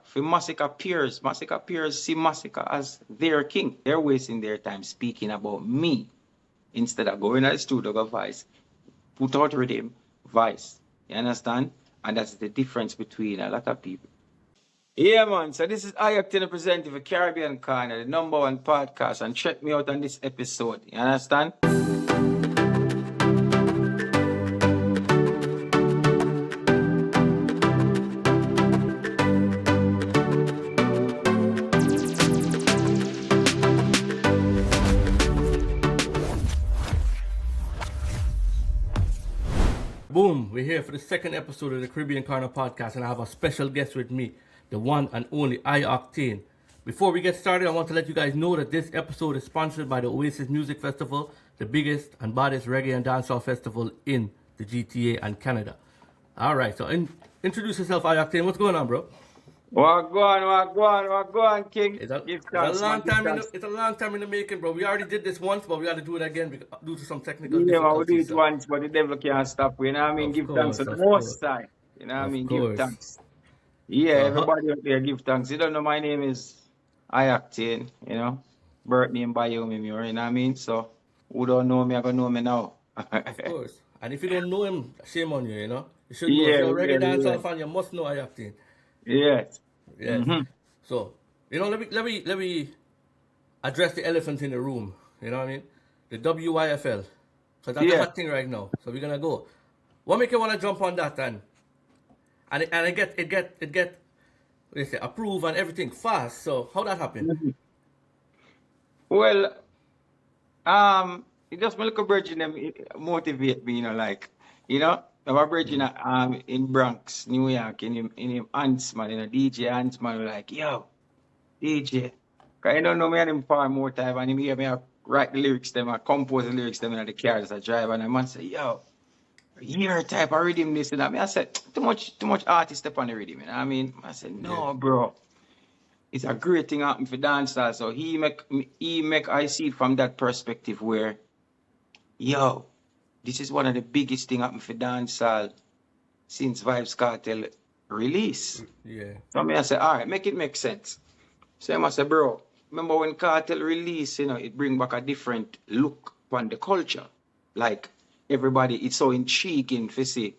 for massacre peers. Massacre peers see massacre as their king. They're wasting their time speaking about me instead of going to the studio, go Vice, put out Riddim, Vice. You understand? And that's the difference between a lot of people. Yeah, man. So this is I-Octane presenting for Caribbean Corner, the #1 podcast. And check me out on this episode. You understand? Boom, we're here for the second episode of the Caribbean Corner podcast, and I have a special guest with me, the one and only I-Octane. Before we get started, I want to let you guys know that this episode is sponsored by the Oasis Music Festival, the biggest and baddest reggae and dancehall festival in the GTA and Canada. All right, so introduce yourself, I-Octane. What's going on, bro? What go on, King? It's a long time in the making, bro. We already did this once, but we got to do it again due to some technical difficulties. We did it once, but the devil can't stop. You know what I mean? Give thanks to the most time. You know what I mean? Give thanks. Yeah, everybody out there give thanks. You don't know, my name is I-Octane, you know. Birth name by you know what I mean? So, who don't know me, I gonna know me now. Of course. And if you don't know him, shame on you, you know. You should know. If you're a reggae dancehall fan, you must know I-Octane. Yes. Yes. Mm-hmm. So, you know, let me address the elephant in the room. You know what I mean? The WYFL, because that's a hot thing right now. So we're gonna go. What make you wanna jump on that and it get what they say, approved and everything fast. So how that happen? Mm-hmm. Well, it just my little virgin them motivate me, you know, like, you know. Our virgin in Bronx, New York, in him Ants, man, DJ Ants, man, like, yo, DJ. Cause I don't know me and him far more time, and him hear me write the lyrics, them, I compose the lyrics, them in the car as I drive, and I man say, yo, your type of rhythm this and that. I said, too much artist step on the rhythm, you know what I mean? I said, no, bro. It's a great thing happen for dancehall. So he make I see it from that perspective where, yo, this is one of the biggest thing happened for dancehall since Vybz Kartel release. Yeah. So I say, all right, make it make sense. So I say, bro, remember when Kartel release, you know, it bring back a different look on the culture. Like everybody, it's so intriguing to see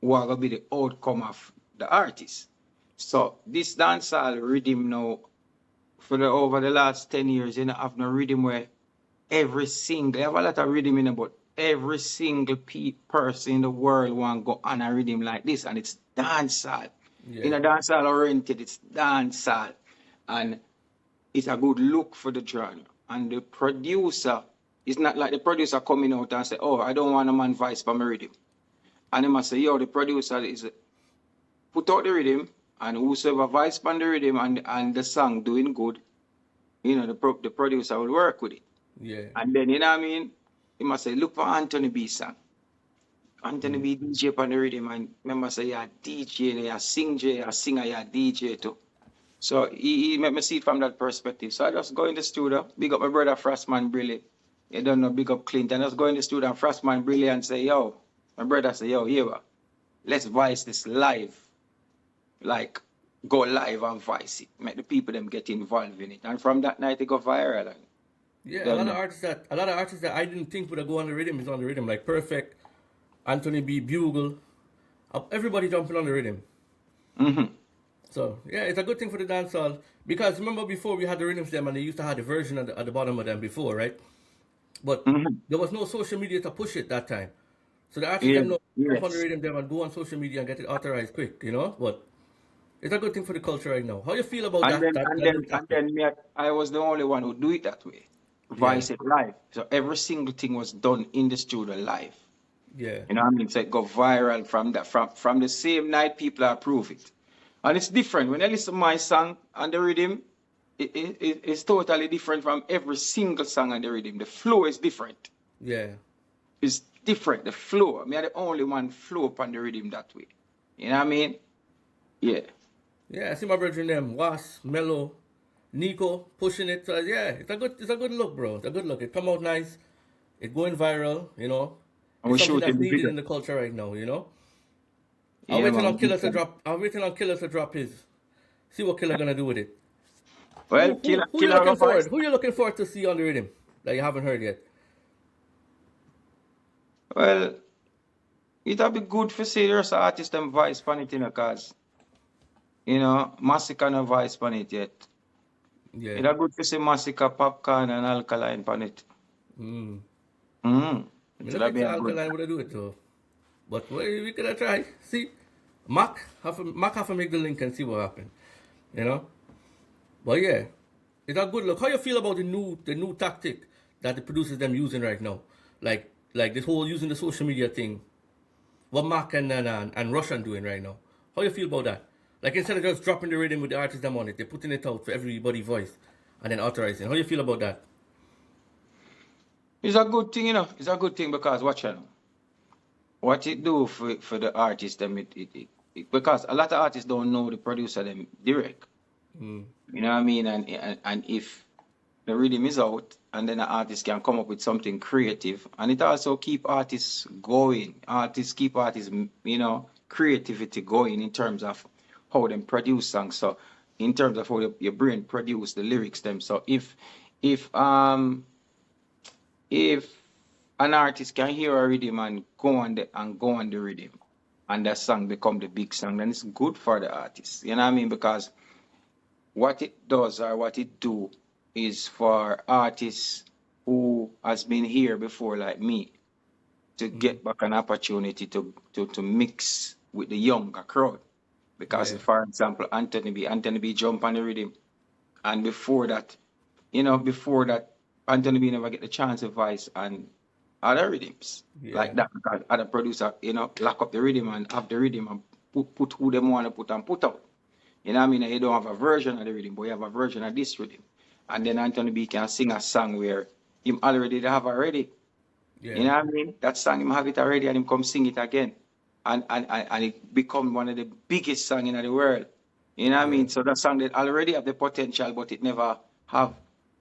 what will be the outcome of the artist. So this dancehall rhythm now, over the last 10 years, you know, have no rhythm where they have a lot of rhythm in it, but every single person in the world want to go on a rhythm like this, and it's dancehall. Yeah. In a dancehall oriented, it's dancehall, and it's a good look for the genre. And the producer, it's not like the producer coming out and say, "Oh, I don't want a man Vice for my rhythm," and they must say, "Yo, the producer is put out the rhythm, and whosoever Vice on the rhythm and the song doing good, you know, the producer will work with it." Yeah. And then, you know what I mean? He must say, look for Anthony B song. Anthony B DJ on the rhythm, and remember say, yeah, DJ, yeah, singer, yeah, DJ too. So he made me see it from that perspective. So I just go in the studio, big up my brother Frostman Brilliant. You don't know, big up Clinton. I just go in the studio and Frostman Brilliant and say, yo, my brother say, yo, here, let's voice this live. Like, go live and voice it. Make the people them get involved in it. And from that night, it go viral. And yeah, a lot of artists that I didn't think would go on the rhythm is on the rhythm, like Perfect, Anthony B, Bugle, everybody jumping on the rhythm. Mm-hmm. So yeah, it's a good thing for the dancehall, because remember before we had the rhythms them and they used to have the version at the bottom of them before, right? But there was no social media to push it that time, so the artists them know jump on the rhythm them and go on social media and get it authorized quick, you know. But it's a good thing for the culture right now. How you feel about that? Then I was the only one who do it that way. Voice it live. So every single thing was done in the studio live. Yeah. You know what I mean? So it go viral from that. From the same night, people approve it. And it's different. When I listen to my song on the rhythm, it's totally different from every single song on the rhythm. The flow is different. Yeah. It's different. The flow. I mean, I'm the only one flow upon the rhythm that way. You know what I mean? Yeah. Yeah, I see my brother in them, Was, Mellow, Nico pushing it. So yeah, it's a good look, bro. It's a good look. It come out nice. It going viral, you know. It's something that's needed in the culture right now, you know. I'm waiting on Killer to drop his See what Killer gonna do with it. Well, Who you Killer looking go forward? first. Who you looking forward to see on the rhythm that you haven't heard yet? Well, it'll be good for serious artists them voice on it, cause Massacre no voice on it yet. Yeah. It'll good for see Massacre, Popcorn and Alkaline on it. Mm. Mm. I It'll think be the a good. Alkaline would do it though. But we could try. See, Mac have to make the link and see what happens. You know. But yeah, it's a good look. How you feel about the new tactic that the producers them using right now? Like this whole using the social media thing. What Mac and Russian doing right now? How you feel about that? Like instead of just dropping the rhythm with the artist them on it, they're putting it out for everybody voice and then authorizing. How you feel about that? It's a good thing, It's a good thing because watch out. What it do for the artist them because a lot of artists don't know the producer them direct. Mm. You know what I mean? And if the rhythm is out and then an artist can come up with something creative and it also keep artists going. Artists keep artists, creativity going in terms of how them produce songs. So in terms of how your brain produce the lyrics them. So if um if an artist can hear a rhythm and go on the rhythm and that song become the big song, then it's good for the artist. You know what I mean? Because what it does or what it do is for artists who has been here before like me to Mm. get back an opportunity to mix with the younger crowd. Because Yeah. for example, Anthony B jump on the rhythm and before that Anthony B never get the chance to voice on other rhythms Yeah. like that because other producer, lock up the rhythm and have the rhythm and put who them want to put and put out. You know what I mean? You don't have a version of the rhythm, but you have a version of this rhythm. And then Anthony B can sing a song where him already have already. You Yeah. know what I mean? That song him have it already and him come sing it again. And it become one of the biggest song in the world. You know what I Yeah. mean? So that song that already have the potential, but it never have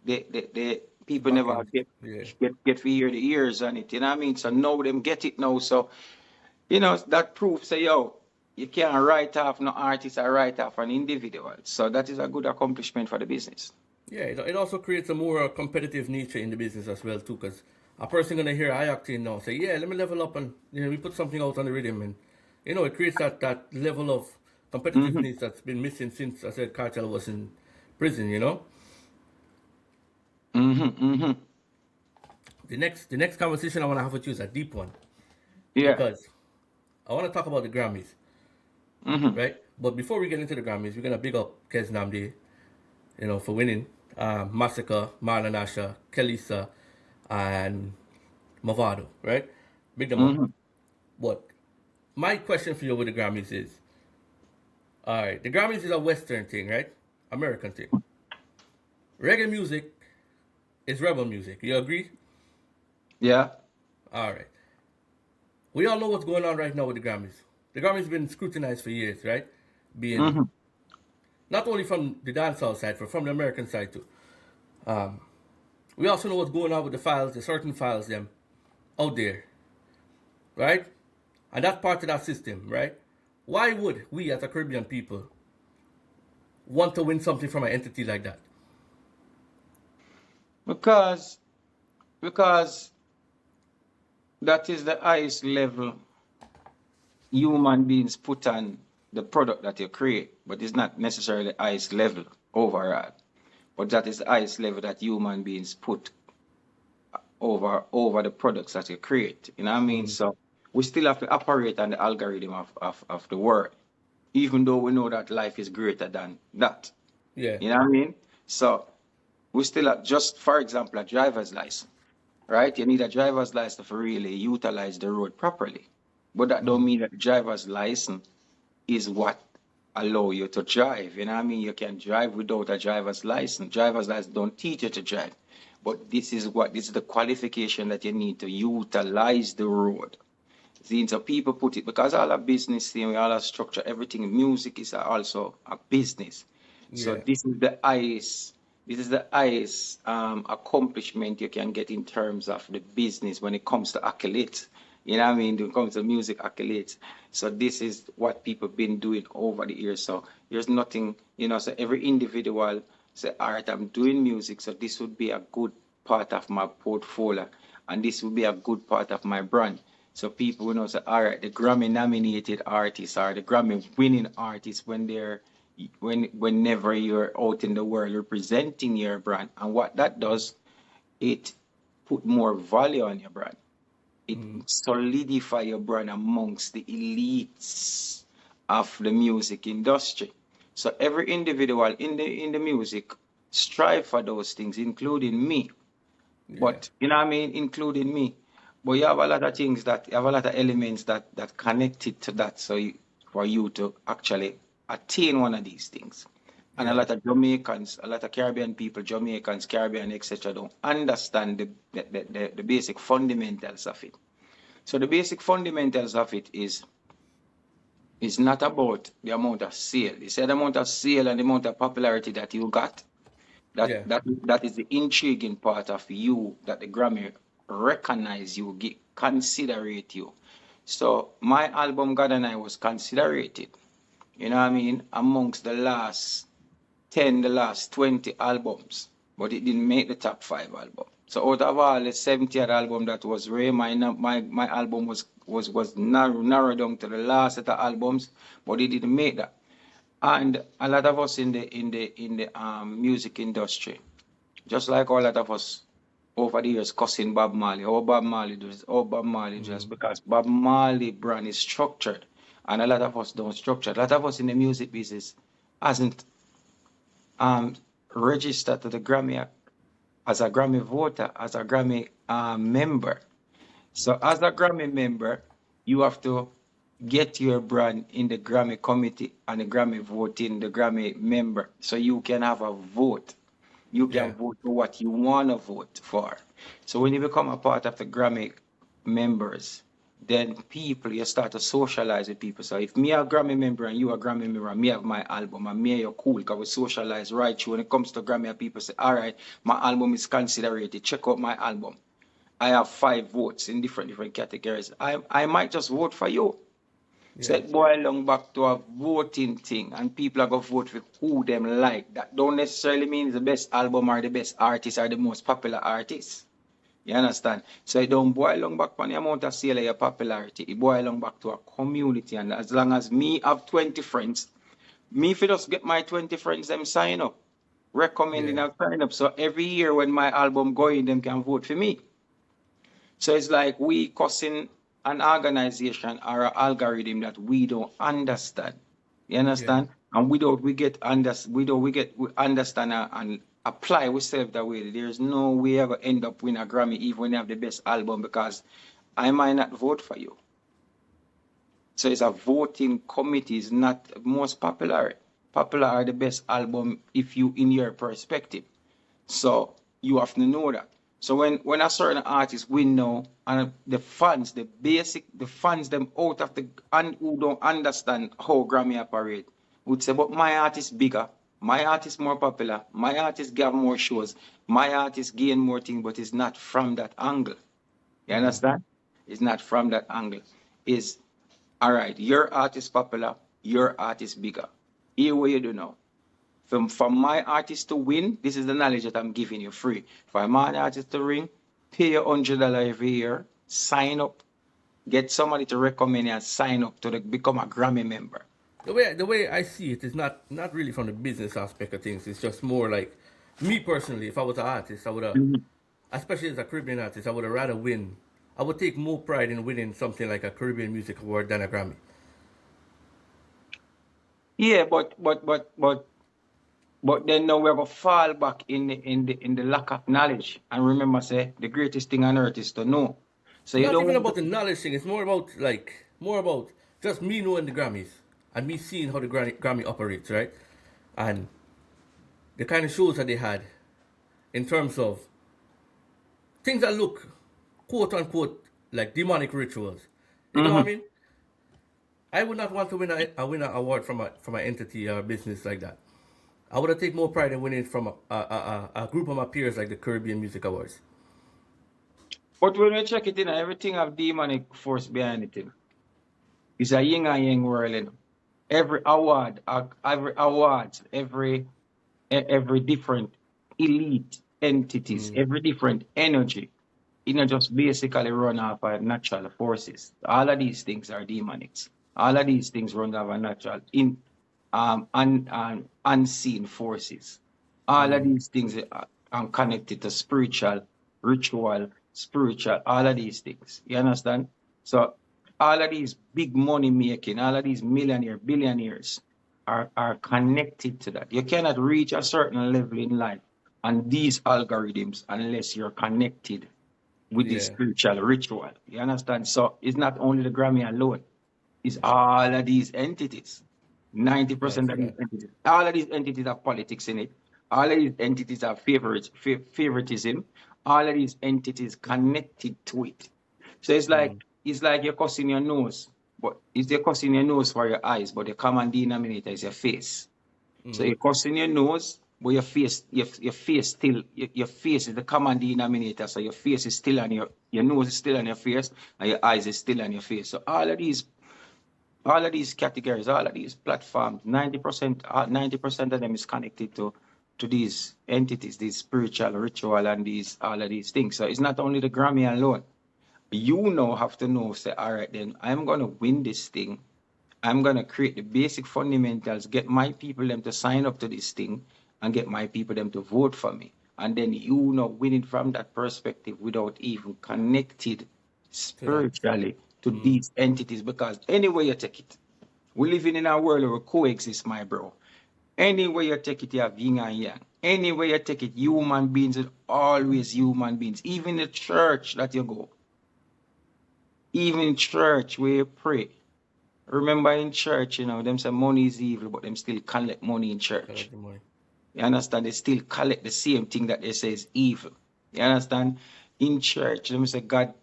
the The people back never end. Yeah. get to hear the ears on it. You know what I mean? So now them get it now. So that proves say, yo, you can't write off no artist or write off an individual. So that is a good accomplishment for the business. Yeah, it also creates a more competitive nature in the business as well too, because a person gonna hear I-Octane now say, yeah, let me level up and we put something out on the rhythm, and it creates that level of Mm-hmm. competitiveness that's been missing since I said Cartel was in prison. Mm-hmm. Mm-hmm. The next conversation I want to have with you is a deep one Yeah. because I want to talk about the Grammys, Mm-hmm. right? But before we get into the Grammys, we're gonna big up Kez Namdi, for winning. Massacre, Marlon Asher, Kelisa, and Movado, right? Big them up. Mm-hmm. But my question for you with the Grammys is, all right, the Grammys is a Western thing, right? American thing. Reggae music is rebel music. You agree? Yeah. All right. We all know what's going on right now with the Grammys. The Grammys been scrutinized for years, right? Being Mm-hmm. not only from the dancehall side, but from the American side too. We also know what's going on with the certain files them out there, right? And that's part of that system, right? Why would we as a Caribbean people want to win something from an entity like that? Because because that is the highest level human beings put on the product that you create, but it's not necessarily the highest level overall. But that is the highest level that human beings put over the products that you create. You know what I mean? Mm. So we still have to operate on the algorithm of the world, even though we know that life is greater than that. Yeah. You know what I mean? So we still have, just for example, a driver's license, right? You need a driver's license to really utilize the road properly. But that don't Mm. mean that the driver's license is what allow you to drive. You know what I mean? You can drive without a driver's license. Driver's license don't teach you to drive. But this is the qualification that you need to utilize the road. See, so people put it because all a business thing, we all have structure, everything. Music is also a business. So Yeah. this is the highest accomplishment you can get in terms of the business when it comes to accolades. You know what I mean? When it comes to music accolades. So this is what people been doing over the years. So there's nothing, so every individual say, all right, I'm doing music, so this would be a good part of my portfolio, and this would be a good part of my brand. So people say, all right, the Grammy nominated artists or the Grammy winning artists whenever you're out in the world representing your brand. And what that does, it put more value on your brand. It solidify your brand amongst the elites of the music industry. So every individual in the music strive for those things, including me. But you know what I mean, including me. But you have a lot of things you have a lot of elements that connected to that. So for you to actually attain one of these things. And a lot of Jamaicans, a lot of Caribbean people, Jamaicans, Caribbean, etc., don't understand the basic fundamentals of it. So the basic fundamentals of it is not about the amount of sale. It's the amount of sale and the amount of popularity that you got. That is the intriguing part of you, that the Grammy recognize you, considerate you. So my album God and I was considerated. You know what I mean? Amongst the last 10, the last 20 albums, but it didn't make the top 5 album. So out of all the 70th album that was rare, my album was narrowed down to the last set of albums, but it didn't make that. And a lot of us in the music industry, just like a lot of us over the years cussing Bob Marley, Bob Marley does, because Bob Marley brand is structured, and a lot of us don't structure. A lot of us in the music business hasn't registered to the Grammy as a Grammy voter, as a Grammy member. So as a Grammy member, you have to get your brand in the Grammy committee and the Grammy voting, the Grammy member, so you can have a vote. You can vote for what you want to vote for. So when you become a part of the Grammy members, then you start to socialize with people. So if me a Grammy member and you a Grammy member and me have my album and me and you're cool, because we socialize right through. When it comes to Grammy, people say, all right, my album is considered. Check out my album. I have 5 votes in different categories. I might just vote for you. So it boils along back to a voting thing, and people are going to vote for who them like. That don't necessarily mean the best album or the best artist or the most popular artist. You understand? So it don't boil along back on the amount of sale of your popularity. It boils along back to a community. And as long as me have 20 friends, me if you just get my 20 friends, them sign up. Recommending and sign up. So every year when my album going, them can vote for me. So it's like we cussing an organization or an algorithm that we don't understand. You understand? And we understand and apply ourselves that way. There's no way ever end up winning a Grammy even when you have the best album, because I might not vote for you. So it's a voting committee, is not most popular. Popular are the best album if you in your perspective. So you have to know that. So when a certain artist win now, and the fans them out of and who don't understand how Grammy operate, would say, but my artist bigger, my artist more popular, my artist get more shows, my artist gain more things, but it's not from that angle. You understand? It's not from that angle. It's all right, your artist popular, your artist bigger. Here what you do now. For my artist to win, this is the knowledge that I'm giving you free. For my artist to win, pay your $100 every year, sign up, get somebody to recommend you and sign up to become a Grammy member. The way I see it is not really from the business aspect of things. It's just more like me personally. If I was an artist, I would have, especially as a Caribbean artist, I would have rather win. I would take more pride in winning something like a Caribbean Music Award than a Grammy. Yeah, but then now we're gonna fall back in the lack of knowledge. And remember, say the greatest thing on earth is to know. So you Not don't even about the knowledge thing. It's more about just me knowing the Grammys and me seeing how the Grammy operates, right? And the kind of shows that they had in terms of things that look quote unquote like demonic rituals. You know what I mean? I would not want to win an award from an entity or a business like that. I would have taken more pride in winning from a group of my peers like the Caribbean Music Awards. But when you check it in, everything have demonic force behind it. It's a yin and yang world. Every award, every awards, every different elite entities, every different energy, just basically run off of natural forces. All of these things are demonics. All of these things run off of natural unseen forces. All of these things are connected to spiritual, ritual, spiritual, all of these things. You understand? So all of these big money making, all of these millionaire, billionaires are connected to that. You cannot reach a certain level in life on these algorithms unless you're connected with this Yeah, spiritual ritual. You understand? So it's not only the Grammy alone, it's all of these entities. yeah, 90% true of these that. entities. All of these entities have politics in it. All of these entities have favoritism. All of these entities connected to it. So it's like you're cussing your nose, but it's you're cussing your nose for your eyes, but the common denominator is your face. So you're cussing your nose, but your face still your face is the common denominator. So your face is still on your nose is still on your face, and your eyes is still on your face. So all of these categories, all of these platforms, 90% of them is connected to these entities, these spiritual ritual and these all of these things. So it's not only the Grammy alone. You now have to know, say, all right, then I'm gonna win this thing. I'm gonna create the basic fundamentals, get my people them to sign up to this thing, and get my people them to vote for me. And then win it from that perspective without even connected To that. spiritually to these entities. Because anyway you take it, we living in a world where we coexist, my bro. Anyway you take it, you have yin and yang. Anyway you take it, human beings are always human beings. Even the church that you go, even in church where you pray. Remember in church, them say money is evil, but them still collect money in church. Collect the money. You understand? They still collect the same thing that they say is evil. You understand? In church, them say God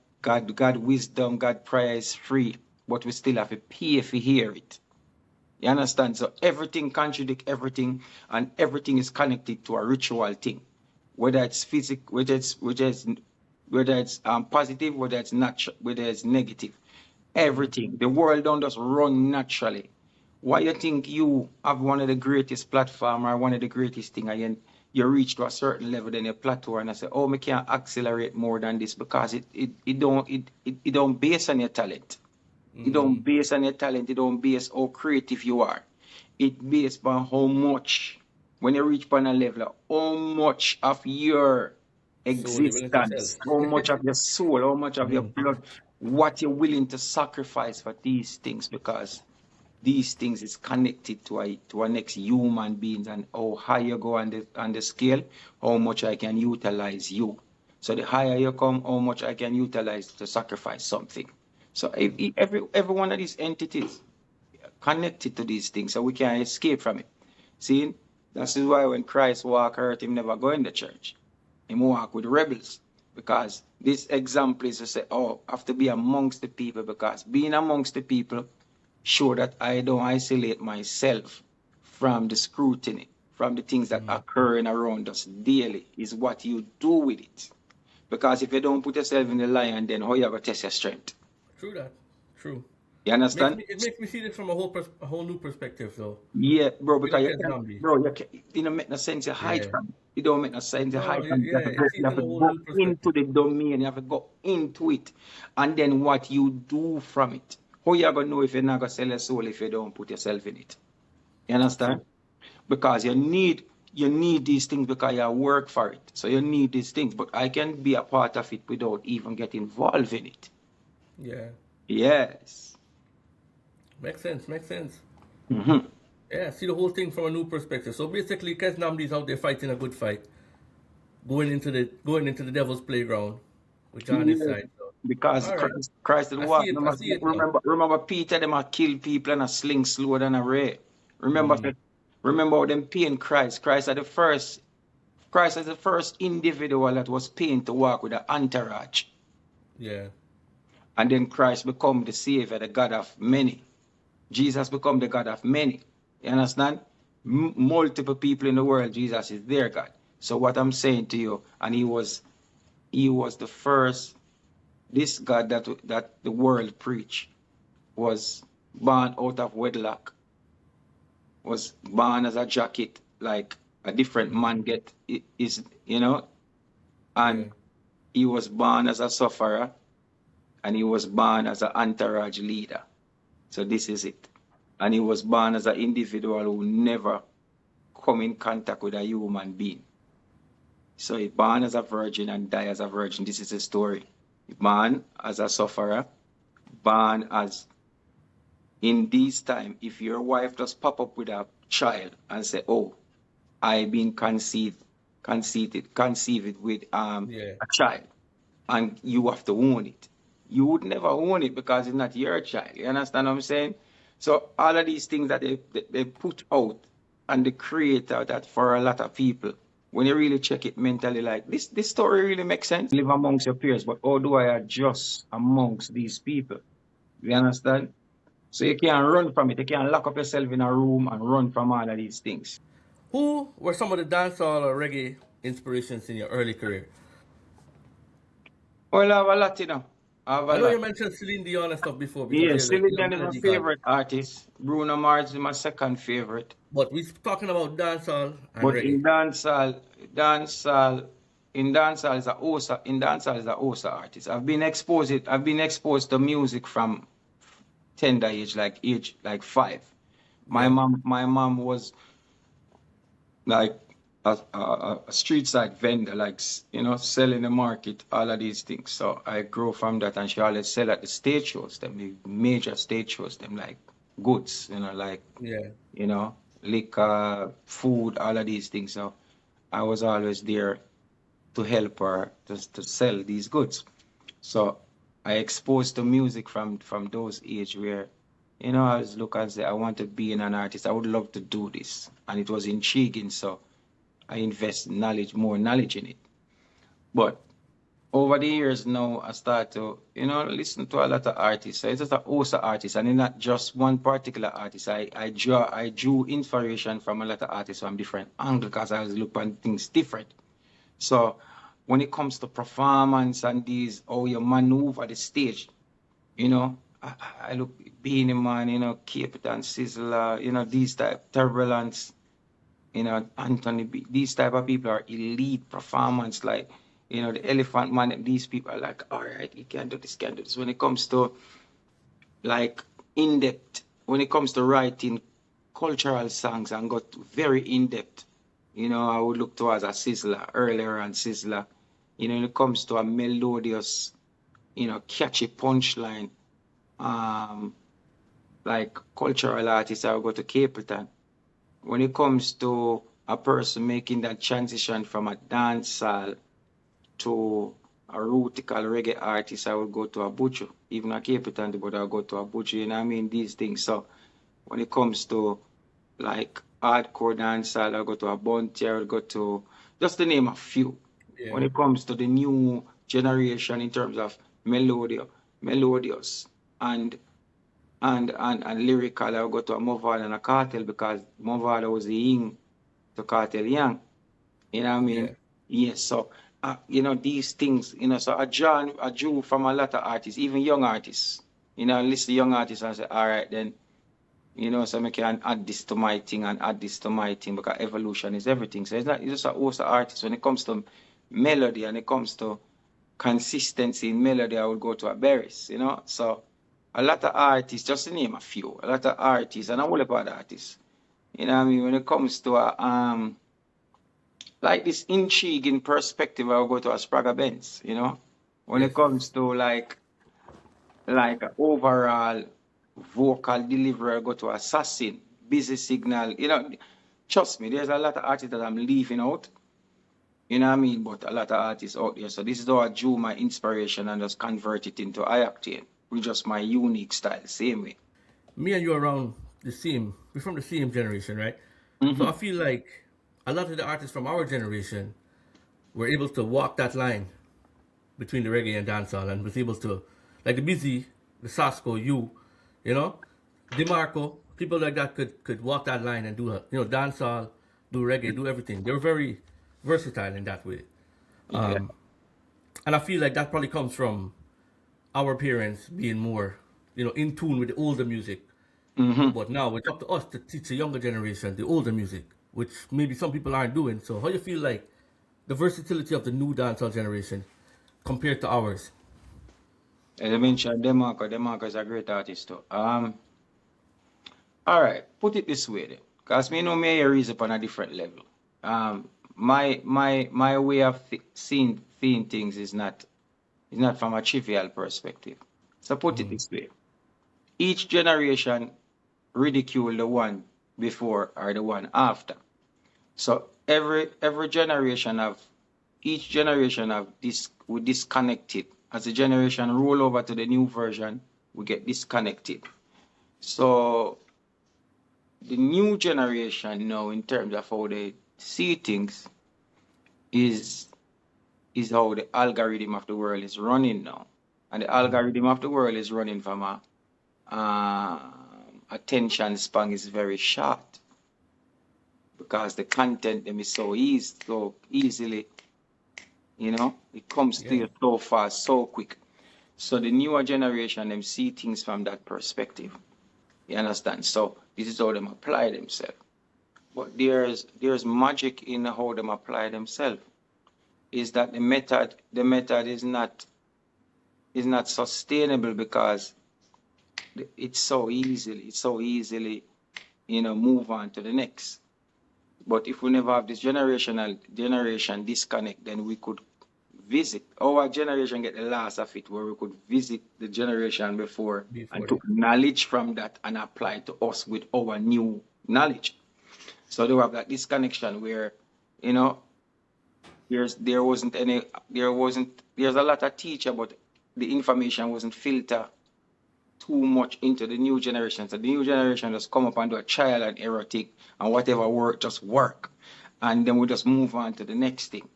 wisdom, God prayer is free, but we still have to pay if we hear it. You understand? So everything contradict everything, and everything is connected to a ritual thing. Whether it's physical, whether it's positive, whether it's natural, whether it's negative. Everything. The world don't just run naturally. Why you think you have one of the greatest platform or one of the greatest thing, and you reach to a certain level, then you plateau and I say, oh, me can't accelerate more than this, because it don't base on your talent. It don't base on your talent. It don't base how creative you are. It based on how much, when you reach upon a level, how much of your So you're willing to sell. existence, how much of your soul, how much of your blood, what you're willing to sacrifice for these things, because these things is connected to our next human beings, and how high you go on the scale, how much I can utilize you. So the higher you come, how much I can utilize to sacrifice something. So every one of these entities connected to these things, so we can't escape from it. See, that's why when Christ walked earth, him never go in the church. Him walk with rebels. Because this example is to say, oh, I have to be amongst the people, because being amongst the people show that I don't isolate myself from the scrutiny, from the things that are occurring around us daily, is what you do with it. Because if you don't put yourself in the lion, then how you ever test your strength? True that. True. You understand? It makes me see this from a whole new perspective, though. Yeah, bro, You know, because Ken Zombie. it don't make no sense to hide Yeah. from it. It don't make no sense to No, hide from it. yeah, it You sees have in to a whole go new into perspective. the domain, you have to go into it. And then what you do from it. How you gonna know if you're not gonna sell your soul if you don't put yourself in it? You understand? True. Because you need these things, because you work for it. So you need these things. But I can be a part of it without even getting involved in it. Yeah. Yes. Makes sense. Makes sense. Mm-hmm. Yeah, see the whole thing from a new perspective. So basically, Kes Namdi's out there fighting a good fight, going into the devil's playground with John his Yeah, side. So, because all right, Christ did I see what? it. I see it now. Remember Peter, them a kill people and a sling slower than a ray. Remember, Mm, remember how them paying Christ. Christ is the first individual that was paying to walk with an entourage. yeah, And then Christ become the savior, the God of many. Jesus become the God of many. You understand? Multiple people in the world, Jesus is their God. So what I'm saying to you, and he was the first this God that the world preach was born out of wedlock, was born as a jacket, like a different man get is, Yeah. and he was born as a sufferer and he was born as an entourage leader. So this is it. And he was born as an individual who never come in contact with a human being. So he born as a virgin and die as a virgin. This is the story. Born as a sufferer, born as in this time, if your wife just pop up with a child and say, "Oh, I been conceived with Yeah. a child," and you have to own it. You would never own it because it's not your child. You understand what I'm saying? So all of these things that they put out and they create out that for a lot of people, when you really check it mentally, like this story really makes sense. Live amongst your peers, but how do I adjust amongst these people? You understand? So you can't run from it. You can't lock up yourself in a room and run from all of these things. Who were some of the dancehall or reggae inspirations in your early career? Well, I have a lot, you know. I have a I know lot. you mentioned Celine Dion and stuff before Yeah, you're like Celine you're Dion is my melody god. favorite artist. Bruno Mars is my second favorite. But we're talking about dancehall and But reggae. dancehall, in dancehall is a Osa artist. I've been exposed to music from tender age like 5. My Yeah. mom was like a street side vendor, like selling the market, all of these things. So I grew from that, and she always sell at the stage shows, them the major stage shows, them like goods, like Yeah. you know, liquor, food, all of these things. So I was always there to help her to sell these goods. So I exposed to music from those age where, I was look and say, I want to be an artist. I would love to do this. And it was intriguing. So I invest more knowledge in it. But over the years now, I start to, listen to a lot of artists. So it's just a host of artists, and it's not just one particular artist. I drew inspiration from a lot of artists from different angles because I was looking at things different. So when it comes to performance and these, how you maneuver the stage, I look Beanie Man, Capitan Sizzler, these type Turbulence, Anthony B. These type of people are elite performance, like, the Elephant Man. These people are like, all right, you can do this, can do this. When it comes to like in depth, when it comes to writing cultural songs and got very in depth, I would look towards a Sizzler earlier and Sizzler. When it comes to a melodious, catchy punchline, like cultural artists, I would go to Capleton. When it comes to a person making that transition from a dancehall to a rootical reggae artist, I would go to a Butcher. Even a Capleton, but I would go to a Butcher, these things. So when it comes to like hardcore dancehall, I go to a Bounty, I would go to, just to name a few. Yeah. When it comes to the new generation in terms of melodious and lyrical, I would go to a Moval and a Cartel because Moval was the yin to Cartel Young. You know what I mean? Yeah. Yes, so these things, so I drew from a lot of artists, even young artists. List the young artists and say, all right, then, so I can add this to my thing and add this to my thing because evolution is everything. So it's just a host of artists. When it comes to melody and it comes to consistency in melody, I would go to a Barris, So a lot of artists, just to name a few, a lot of artists and a whole lot of artists. When it comes to a like this intriguing perspective, I'll go to a Sprague Benz, When Yes. it comes to like overall vocal delivery, I'll go to Assassin, Busy Signal, trust me, there's a lot of artists that I'm leaving out, but a lot of artists out there. So this is how I drew my inspiration and just convert it into I-Octane with just my unique style, same way. Me and you are around the same. We're from the same generation, right? So I feel like a lot of the artists from our generation were able to walk that line between the reggae and dancehall and was able to, like the Busy, the Sasko, DeMarco, people like that could walk that line and do dancehall, do reggae, do everything. They were very versatile in that way. Yeah. And I feel like that probably comes from our parents being more, in tune with the older music. Mm-hmm. But now it's up to us to teach the younger generation the older music, which maybe some people aren't doing. So how do you feel like the versatility of the new dancehall generation compared to ours? As I mentioned, Demarco is a great artist too. All right, put it this way then, because me know me here is upon a different level. My way of seeing things is not from a trivial perspective. So put it this way: each generation ridicule the one before or the one after. So every generation of each generation of this we disconnected. As the generation roll over to the new version, we get disconnected. So the new generation now, in terms of how they see things, is how the algorithm of the world is running now, and the algorithm of the world is running from a attention span is very short because the content them is so easy, so easily, it comes to Yeah. you so fast, so quick. So the newer generation them see things from that perspective. You understand? So this is how them apply themselves. But there's magic in how them apply themselves. Is that the method is not sustainable because it's so easily move on to the next. But if we never have this generation disconnect, then we could visit our generation, get the last of it, where we could visit the generation before and Before took that. knowledge from that and apply it to us with our new knowledge. So they have that disconnection where you know there wasn't any there wasn't there's a lot of teacher, but the information wasn't filtered too much into the new generation. So the new generation just come up and do a trial and error thing, and whatever work just work, and then we just move on to the next thing.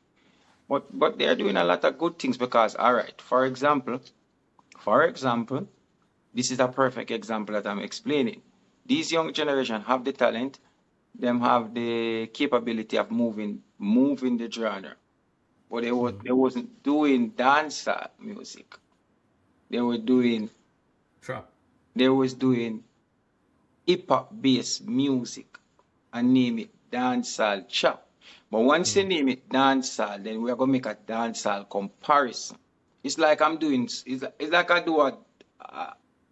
But they're doing a lot of good things because, all right, for example, this is a perfect example that I'm explaining. These young generation have the talent, them have the capability of moving the genre, but they wasn't doing dancehall music. They were doing Trap. they was doing hip hop based music and name it dancehall chop. But once you name it dancehall, then we are gonna make a dancehall comparison. It's like it's like I do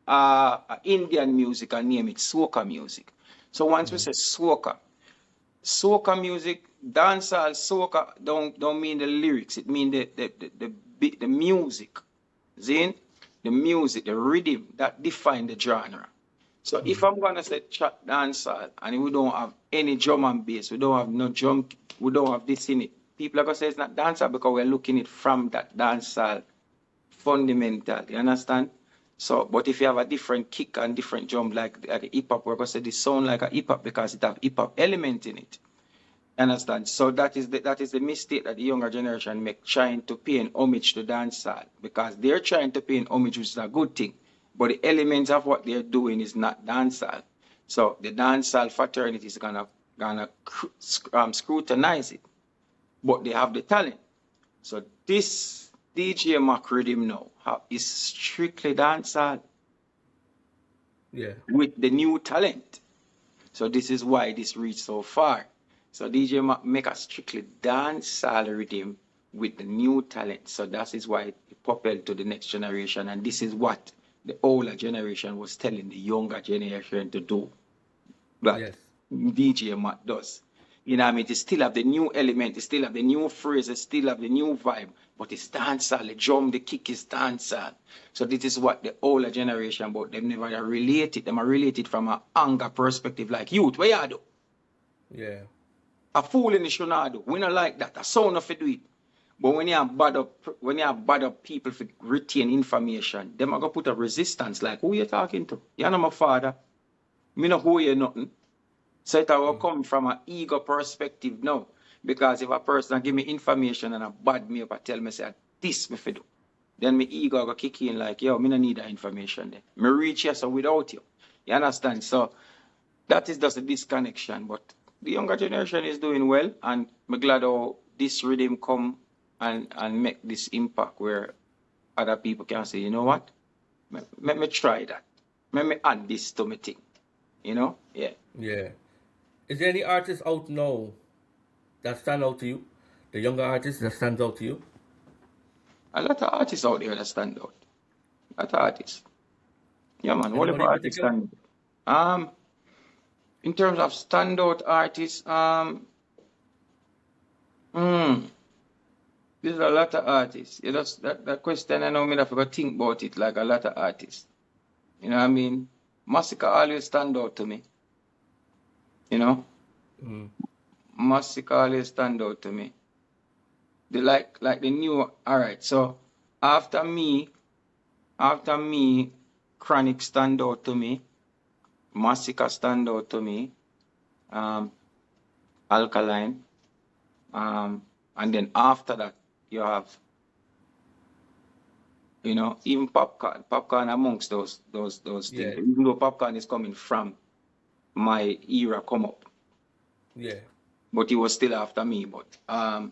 a Indian music and name it soca music. So once we say soca music, dancehall soca don't mean the lyrics. It mean the music. See? The music, the rhythm that define the genre. So if I'm gonna say chat dancehall and we don't have any drum and bass, we don't have no drum, we don't have this in it. People are gonna say it's not dancehall because we're looking at it from that dancehall fundamental. You understand? So, but if you have a different kick and different drum like a hip hop, we're gonna say this sound like a hip hop because it have hip hop element in it. Understand? So that is the mistake that the younger generation make, trying to pay an homage to dancehall because they're trying to pay an homage, which is a good thing, but the elements of what they're doing is not dancehall. So the dancehall fraternity is gonna scrutinize it, but they have the talent. So this DJ Mac Riddim now is strictly dancehall Yeah. with the new talent. So this is why this reached so far. So DJ make a strictly dancehall rhythm with the new talent. So that is why it propelled to the next generation. And this is what the older generation was telling the younger generation to do. But Yes. DJ Mac does. You know what I mean? It still have the new element, it still have the new phrases, still have the new vibe, but it's dancehall, the drum, the kick is dancehall. So this is what the older generation, but them never relate it. Them are related from an anger perspective, like youth, what you do? Yeah. A fool in the should not do. We not like that. A sound of it do it. But when you have bad up people for retain information, them are gonna put a resistance like who you talking to? You're not my father. Me not who you nothing. So it will come from an ego perspective now. Because if a person give me information and a bad me up, I tell me say this me fi do. Then my ego go kick in like, yo, me no need that information then. Me reach here so without you. You understand? So that is just a disconnection. But the younger generation is doing well, and I'm glad how this rhythm come and make this impact where other people can say, you know what? Let me try that. Let me add this to my thing. You know? Yeah. Yeah. Is there any artist out now that stand out to you? The younger artist that stands out to you? A lot of artists out there that stand out. A lot of artists. Yeah, man. What Anybody about in artists particular? stand out? In terms of standout artists, hmm, there's a lot of artists. You know, that question, I know me have to think about it like a lot of artists. You know what I mean? Massacre always stand out to me. You know? Mm. Massacre always stand out to me. They like the new, all right. So after me, Chronic stand out to me, Massacre stand out to me, um, Alkaline, and then after that you have, you know, even Popcorn amongst those things. Yeah. Even though Popcorn is coming from my era come up, Yeah. but he was still after me. But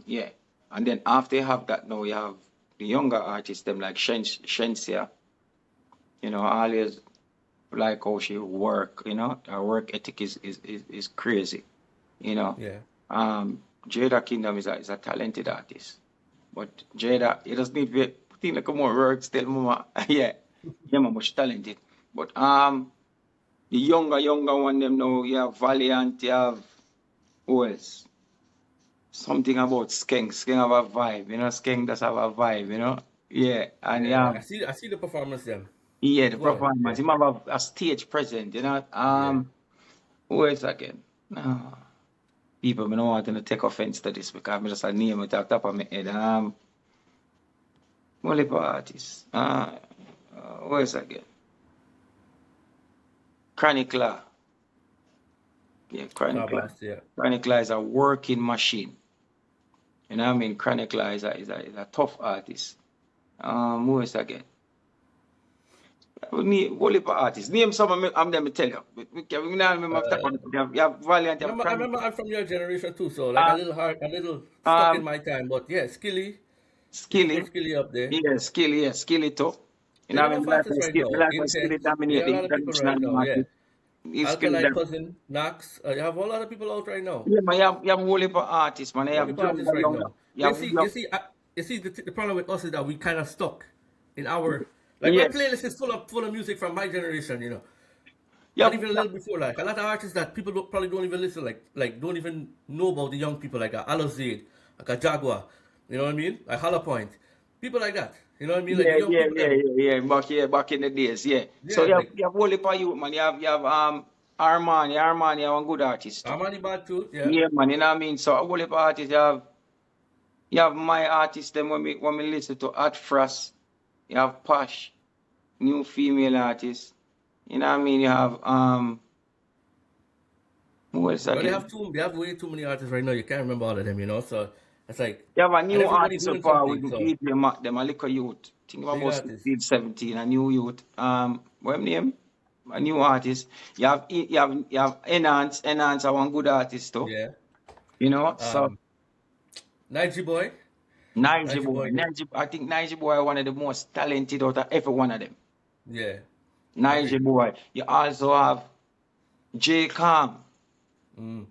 yeah, and then after you have that, now you have the younger artists, them like Shensia. You know, I always like how she work. You know, her work ethic is crazy. You know, Yeah. Jada Kingdom is a talented artist, but Jada, he doesn't need to put in like more work still more. Yeah, yeah, man, much talented. But the younger one them now, you have Valiant, you have who else? Something about Skeng. Skeng have a vibe, you know. Skeng does have a vibe, you know. Yeah, and Yeah. yeah, I see the performance then. yeah, the Go on. performance. Yeah. He have a stage present, you know. Yeah. Who else again? No. People, I don't want to take offense to this because I just a name it off the top of my head. Multiple artists. Who else again? Chronicler. Yeah, Chronicler. Cabas, yeah. Chronicler is a working machine. You know what I mean? Chronicler is a tough artist. Who else again? Multiple artists. Name some of them, let me tell you. We now remember off the top of my head. You have Valiant, you have I remember Chronicler. I'm from your generation too, so like a Um, little hard, a little stuck in um, my time. But yeah, Skilly, you can Skilly. put Skilly up there. Yeah, Skilly too. You know There's what I mean? enough artists right now. Like Skilly Intense. dominate Yeah, a the lot of people international right now. Yeah. market. He's Skilly Alkaline that. Cousin, Nax. You have a lot of people out right now. Yeah, man, you have a whole heap of artists, man. You Only have artists right younger. now. You But have young. you see, the problem with us is that we kind of stuck in our like my Yes. playlist is full of music from my generation, you know, You and have, even a little before. Like a lot of artists that people probably don't even listen, like don't even know about the young people, like a Alozade, like a Jaguar, you know what I mean? Like Hollow Point, people like that, you know what I mean? Like the young people them. Back in the days, yeah. So Yeah, like you have whole heap of youth, man. You have Armani, you have one good artist too. Armani Bad too, yeah. Yeah, man, you know what I mean? So a whole heap of artists, you have my artists, them when we listen to Art Frost, you have Pash, new female artists. You know what I mean? You have who else But again? they have way too many artists right now. You can't remember all of them, you know. So it's like, You have a and new everybody artist so doing far with something. So DJ Mac, them a little youth. Think big about artists, 16, 17, a new youth. What him name? A new artist. You have Enhance are one good artist too. yeah. You know, so Nige Boy, Nige Nige Boy. Boy, I think Nige Boy one of the most talented out of every one of them. yeah. Nige Agree. Boy. You also have J Calm. Mm.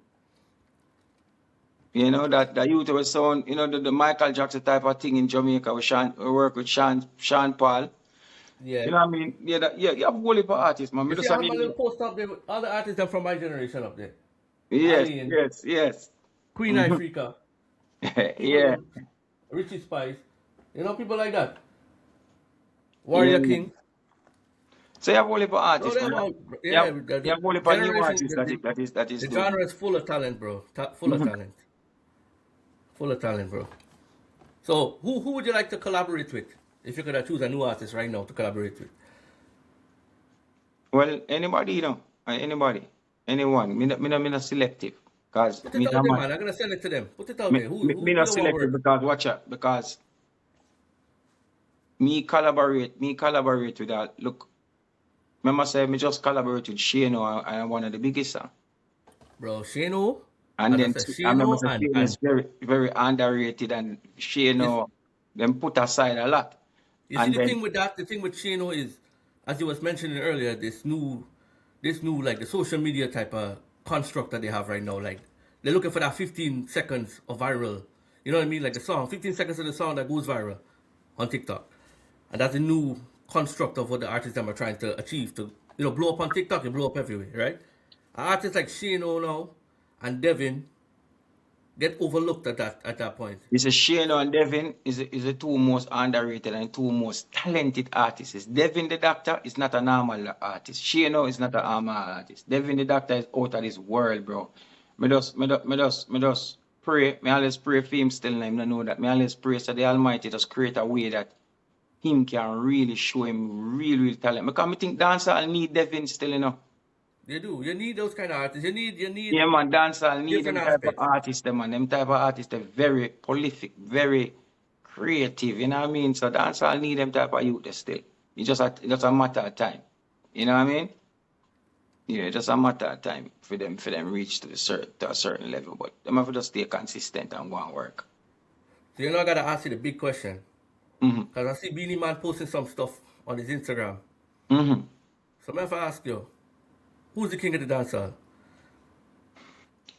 You know, that youth was sound, you know, the Michael Jackson type of thing in Jamaica with we work with Sean Paul. Yeah. You know what I mean? You have a whole heap of artists, man. You Me see, just I have have my little post up there with all the artists that from my generation up there. yes, Alien, yes. Queen Mhm. Ifrica, people Yeah, them, Richie Spice, you know, people like that. yeah. Warrior King. So you have a whole heap of Bro, artists, they man. have all, You yeah, have, you have a whole heap the of new generation, artists that is the doing. genre is full of talent, bro. Full of Mhm. talent. Full of talent, bro. So, who would you like to collaborate with? If you could choose a new artist right now to collaborate with. Well, anybody, you know, anybody, anyone. Me not selective, cause Put it me out not there, man. man. I'm gonna send it to them. Put it out Me, there. me, Who me do not you want selective work? because watch out, because me collaborate with that. Look, remember say me just collaborate with Shano and one of the biggest song. Bro, Shano, And as I then said, I remember Shano say Shano is very, very underrated and is Shano them put aside a lot. You see And the then thing with that, the thing with Shano is, as you was mentioning earlier, this new like the social media type of construct that they have right now. Like they're looking for that 15 seconds of viral. You know what I mean? Like the song, 15 seconds of the song that goes viral on TikTok. And that's a new construct of what the artists them are trying to achieve to, blow up on TikTok, you blow up everywhere, right? Artists like Shano now and Devin get overlooked at that point. it's a Shane and Devin is the two most underrated and two most talented artists. Devin the Doctor is not a normal artist. Shane is not a normal artist. Devin the Doctor is out of this world, bro. Me just pray. Me always pray for him still. I know that. Me always pray so the Almighty just create a way that him can really show him real talent. Because I think dancehall need Devin still, You do. You need those kind of artists. You need Yeah, man, dancehall need different them type of aspects. artists, them, man. Them type of artists, they're very prolific, very creative, you know what I mean? So dancehall need them type of youth there still. It's just a matter of time. You know what I mean? Yeah, it's just a matter of time for them reach to a certain level. But them have to just stay consistent and go and work. So I gotta ask you the big question. Mm-hmm. Because I see Beanie Man posting some stuff on his Instagram. Mm-hmm. So I'm gonna ask you, who's the king of the dancehall?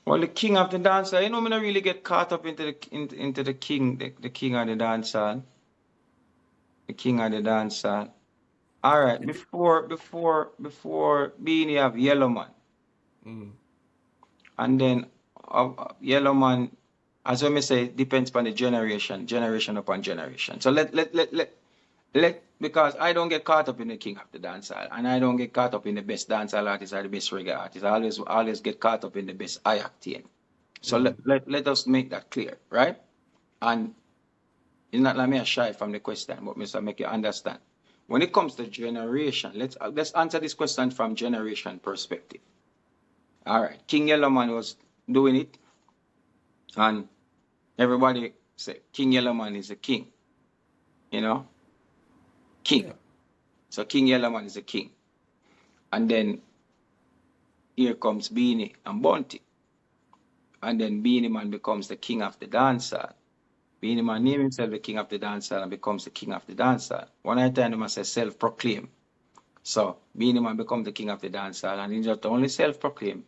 Well, the king of the dancehall, me not really get caught up into the king, the king of the dancehall. The king of the dancehall. All right, before Beanie have Yellow Man, Mm. and then Yellow Man, as I say, depends on the generation upon generation. So let because I don't get caught up in the king of the dancehall, and I don't get caught up in the best dancehall artist or the best reggae artist. I always get caught up in the best I-Octane. So let us make that clear, right? And it's not like me a shy from the question, but Mr. make you understand. When it comes to generation, let's answer this question from generation perspective. All right, King Yellowman was doing it, and everybody said King Yellowman is a king, king. Yeah. So King Yellowman is a king, and then here comes Beanie and Bunty, and then Beanie Man becomes the king of the dancehall. Beanie Man name himself the king of the dancehall and becomes the king of the dancehall. One night time, him say self-proclaim. So Beanie Man becomes the king of the dancehall, and he just only self-proclaim.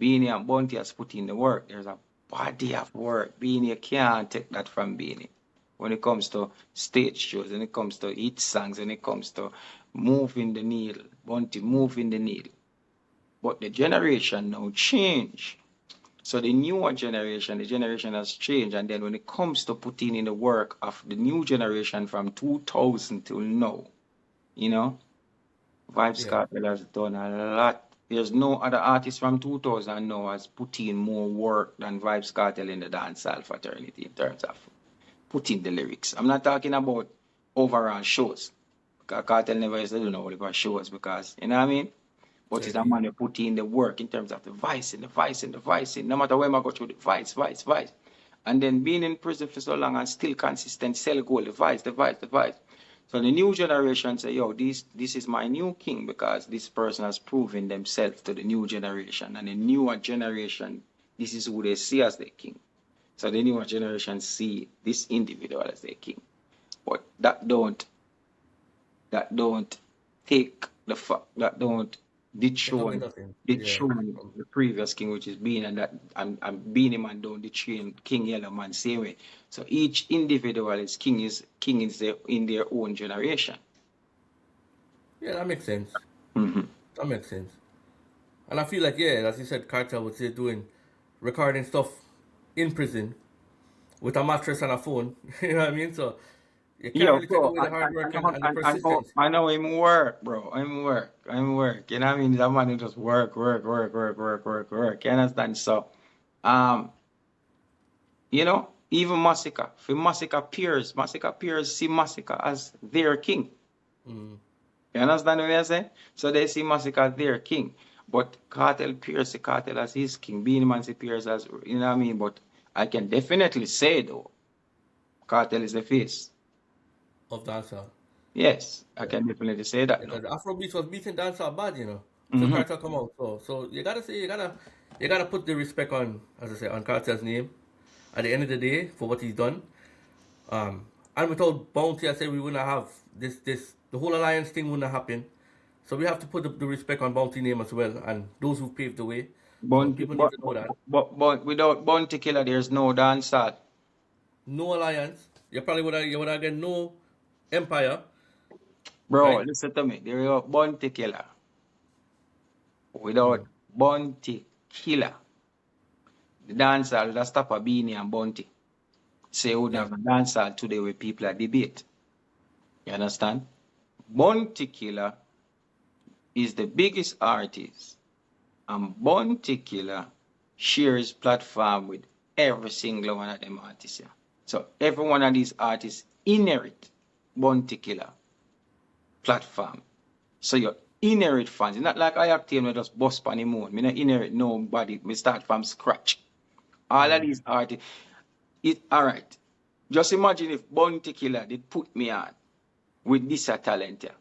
Beanie and Bunty has put in the work. There's a body of work. Beanie can't take that from Beanie. When it comes to stage shows, when it comes to hit songs, when it comes to moving the needle, Bunty moving the needle. But the generation now change. So the newer generation, the generation has changed. And then when it comes to putting in the work of the new generation from 2000 till now, Vybz Yeah. Kartel has done a lot. There's no other artist from 2000 now has put in more work than Vybz Kartel in the dancehall fraternity in terms of putting the lyrics. I'm not talking about overall shows. Because Kartel never used to do no over shows because, you know what I mean? But Yeah, it's a man who put in the work in terms of the voicing, the voicing, the voicing. No matter where I go through the voice. And then being in prison for so long and still consistent, sell gold, the voice. So the new generation say, yo, this is my new king because this person has proven themselves to the new generation. And the newer generation, this is who they see as their king. So the newer generation see this individual as their king. But that don't take the fact, that don't take away dethrone nothing. Yeah. dethrone the previous king, which is Beanie, and that and Beanie Man don't dethrone King Yellow Man same way. So each individual is king in their own generation. Yeah, that makes sense. Mm-hmm. That makes sense. And I feel like, yeah, as you said, Cartel was there doing recording stuff in prison with a mattress and a phone. You know what I mean? So you can't Yo, really take bro, away the hard work and the I know, persistence. I know him work, bro. I'm work. You know what I mean? That man who just work. You understand? So, um, even Massacre, for Massacre peers see Massacre as their king. Mm. You understand what I'm saying? So they see Massacre as their king. But Cartel peers see Cartel as his king. Beanie Man see peers as, you know what I mean? But I can definitely say, though, Cartel is the face. Of dancehall. Yes, I Yeah. can definitely say that, though. Because Afrobeats was beating dancehall bad, till Mm-hmm. Cartel come out. So you gotta say you gotta put the respect on, as I say, on Cartel's name at the end of the day for what he's done. Um And without Bounty, I say we wouldn't have the whole alliance thing wouldn't happen. So we have to put the respect on Bounty name as well, and those who paved the way. So Bounty, people need to know that. but without Bounty Killer, there's no dancehall. No alliance. You would have get no empire, Bro, right? listen to me. There is Bounty Killer. Without Bounty Killer, the dancehall would have stopped a Beanie and Bounty. So you wouldn't Yeah. have a dancehall today where people are debate. You understand? Bounty Killer is the biggest artist, and Bounty Killer shares platform with every single one of them artists. Yeah. So every one of these artists inherit Bounty Killer platform. So your inherit fans. It's not like I-Octane where just bust on the moon. Me not inherit nobody. Me start from scratch. All of these artists, alright. Just imagine if Bounty Killer did put me on with this talent here.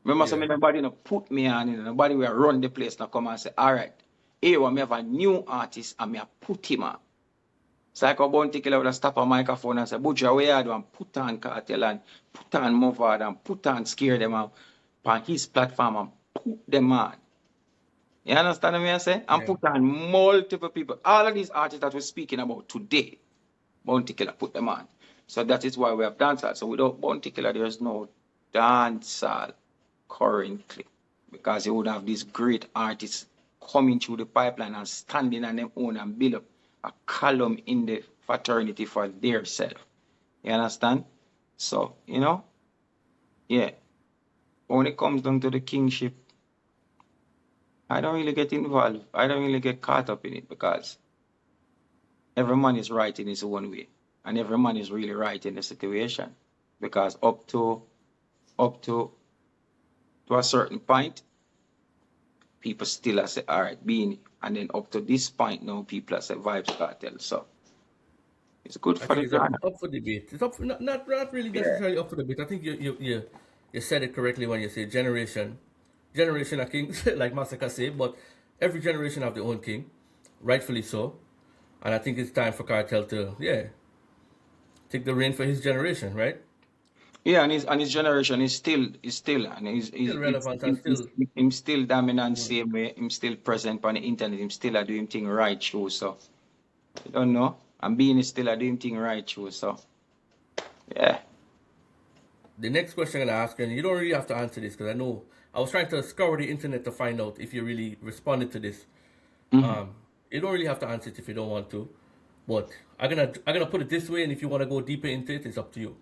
Remember, some nobody no put me on, nobody will run the place now come and say, alright, here we have a new artist and me a put him on. So like a Bounty Killer would have stop a microphone and say, Butcher, where you do and put on Cartel and put on Muvard and put on Scare them out on his platform and put them on. You understand what I say? And put on multiple people. All of these artists that we're speaking about today, Bounty Killer put them on. So that is why we have dancehall. So without Bounty Killer, there's no dancehall currently. Because you would have these great artists coming through the pipeline and standing on their own and build up a column in the fraternity for their self. You understand? So, yeah. When it comes down to the kingship, I don't really get involved. I don't really get caught up in it because every man is right in his own way. And every man is really right in the situation. Because up to a certain point, people still are say, all right, Beanie. And then up to this point now, people are say Vybz Kartel. So it's good I for think the it's up, genre. up for debate. It's up for, not really necessarily up for debate. I think you said it correctly when you say generation of kings, like Massacre say, but every generation have their own king, rightfully so. And I think it's time for Cartel to take the reign for his generation, right? Yeah, and his generation is still and Still relevant and still him still dominant same way, him still present on the internet, him still a doing thing right through. So I don't know. And being still a doing thing right through. So yeah. the next question I'm gonna ask, and you don't really have to answer this because I know I was trying to scour the internet to find out if you really responded to this. You don't really have to answer it if you don't want to, but I'm gonna put it this way, and if you want to go deeper into it, it's up to you.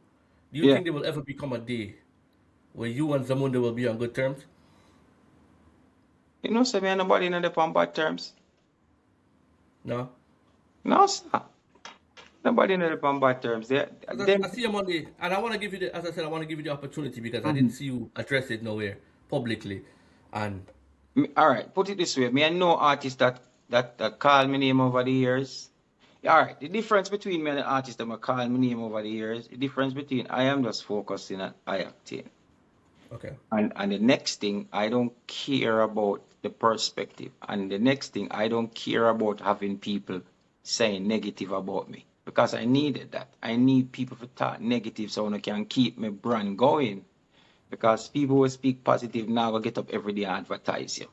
Do you Yeah. think there will ever become a day where you and Zamunda will be on good terms? You know, say me and nobody in the on bad terms. No. No, sir. Nobody in the on bad terms. They, 'Cause them, I see him on the, and I want to give you the, as I said, I want to give you the opportunity because I didn't see you address it nowhere publicly, and all right, put it this way. Me, I know artists that call me name over the years. All right, the difference between me and the artist that call me name over the years, the difference between I am just focusing on I-Octane. okay. And the next thing, I don't care about the perspective. And the next thing, I don't care about having people saying negative about me. Because I needed that. I need people to talk negative so I can keep my brand going. Because people will speak positive now will get up every day and advertise you.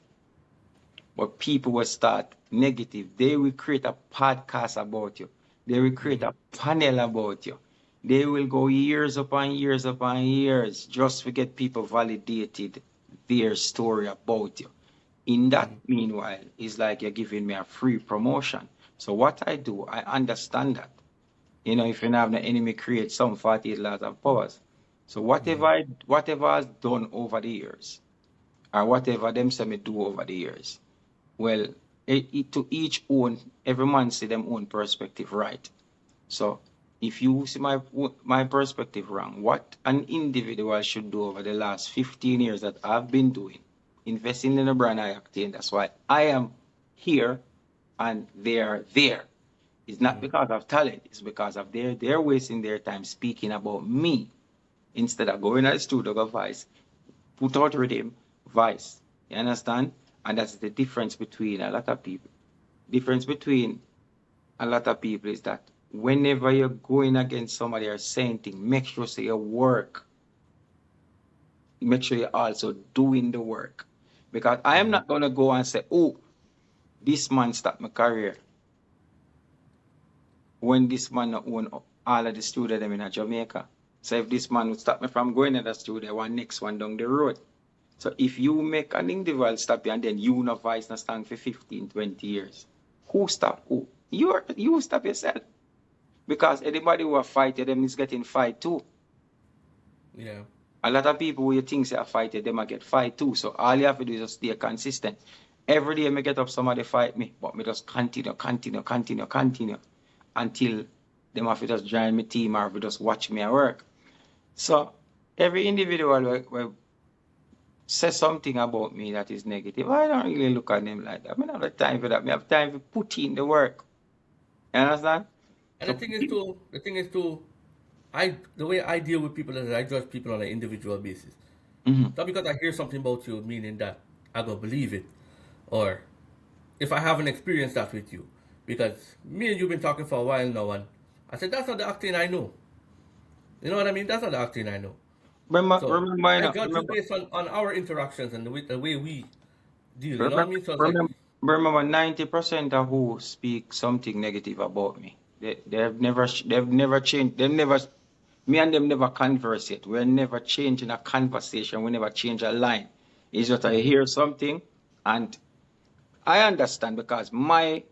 But people will start negative. They will create a podcast about you. They will create a panel about you. They will go years upon years upon years just to get people validated their story about you. In that meanwhile, it's like you're giving me a free promotion. So what I do, I understand that. If you don't have the enemy create some 48 laws of powers. So whatever I've done over the years, or whatever them say me do over the years, well, to each own, every man see them own perspective right. So if you see my perspective wrong, what an individual should do over the last 15 years that I've been doing, investing in a brand I-Octane, that's why I am here and they are there. It's not because of talent, it's because of they're wasting their time speaking about me instead of going to the studio, go Vice, put out Riddim, Vice. You understand? And that's the difference between a lot of people. Difference between a lot of people is that whenever you're going against somebody or saying things, make sure say your work. Make sure you're also doing the work. Because I am not gonna go and say, oh, this man stopped my career. When this man not own all of the studio them in Jamaica. So if this man would stop me from going to the studio, one next one down the road. So if you make an individual stop you and then you no voice not stand for 15, 20 years, who stop who? You stop yourself. Because anybody who are fighting them is getting fight too. Yeah. A lot of people who you think say are fighting, them are get fight too. So all you have to do is just stay consistent. Every day I get up, somebody fight me, but me just continue until them have to just join my team or just watch me at work. So every individual will say something about me that is negative. I don't really look at them like that. I don't have time for that. I have time to put in the work. You understand? And the thing is to, the way I deal with people is I judge people on an individual basis. Not because I hear something about you, meaning that I go believe it, or if I haven't experienced that with you, because me and you've been talking for a while now, and I said that's not the Octane I know. You know what I mean? That's not the Octane I know. So I judge you based on our interactions and the way we deal. You know what I mean? So it's like, remember 90% of who speak something negative about me. They've never changed. Me and them never converse yet. We're never changing a conversation. We never change a line. It's just I hear something and I understand because my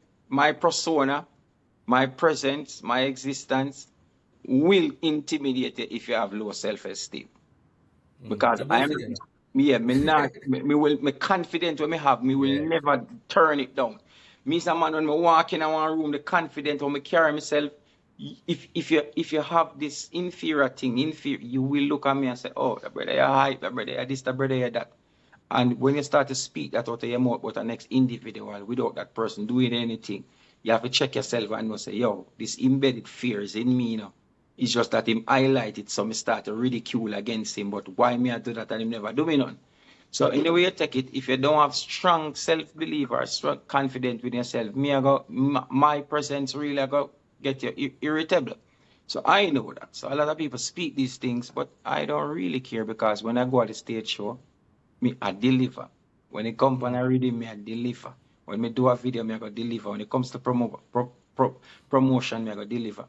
persona, my presence, my existence will intimidate you if you have low self-esteem. Because I am, me confident when me have, me will never turn it down. Me is a man when me walk in one room, the confident when me carry myself. If you have this inferior thing, you will look at me and say, oh, the brother, you're hype, the brother, you're this, the brother, you're that. And when you start to speak that out of your mouth about the next individual without that person doing anything, you have to check yourself and say, yo, this embedded fear is in me, you know. It's just that him highlighted, so me start to ridicule against him. But why me I do that and him never do me none? So in the way you take it, if you don't have strong self-belief or strong confidence with yourself, my presence really go get you irritable. So I know that. So a lot of people speak these things, but I don't really care because when I go at the stage show, I deliver. When it comes on a reading, I deliver. When I do a video, I go deliver. When it comes to promotion, I go deliver.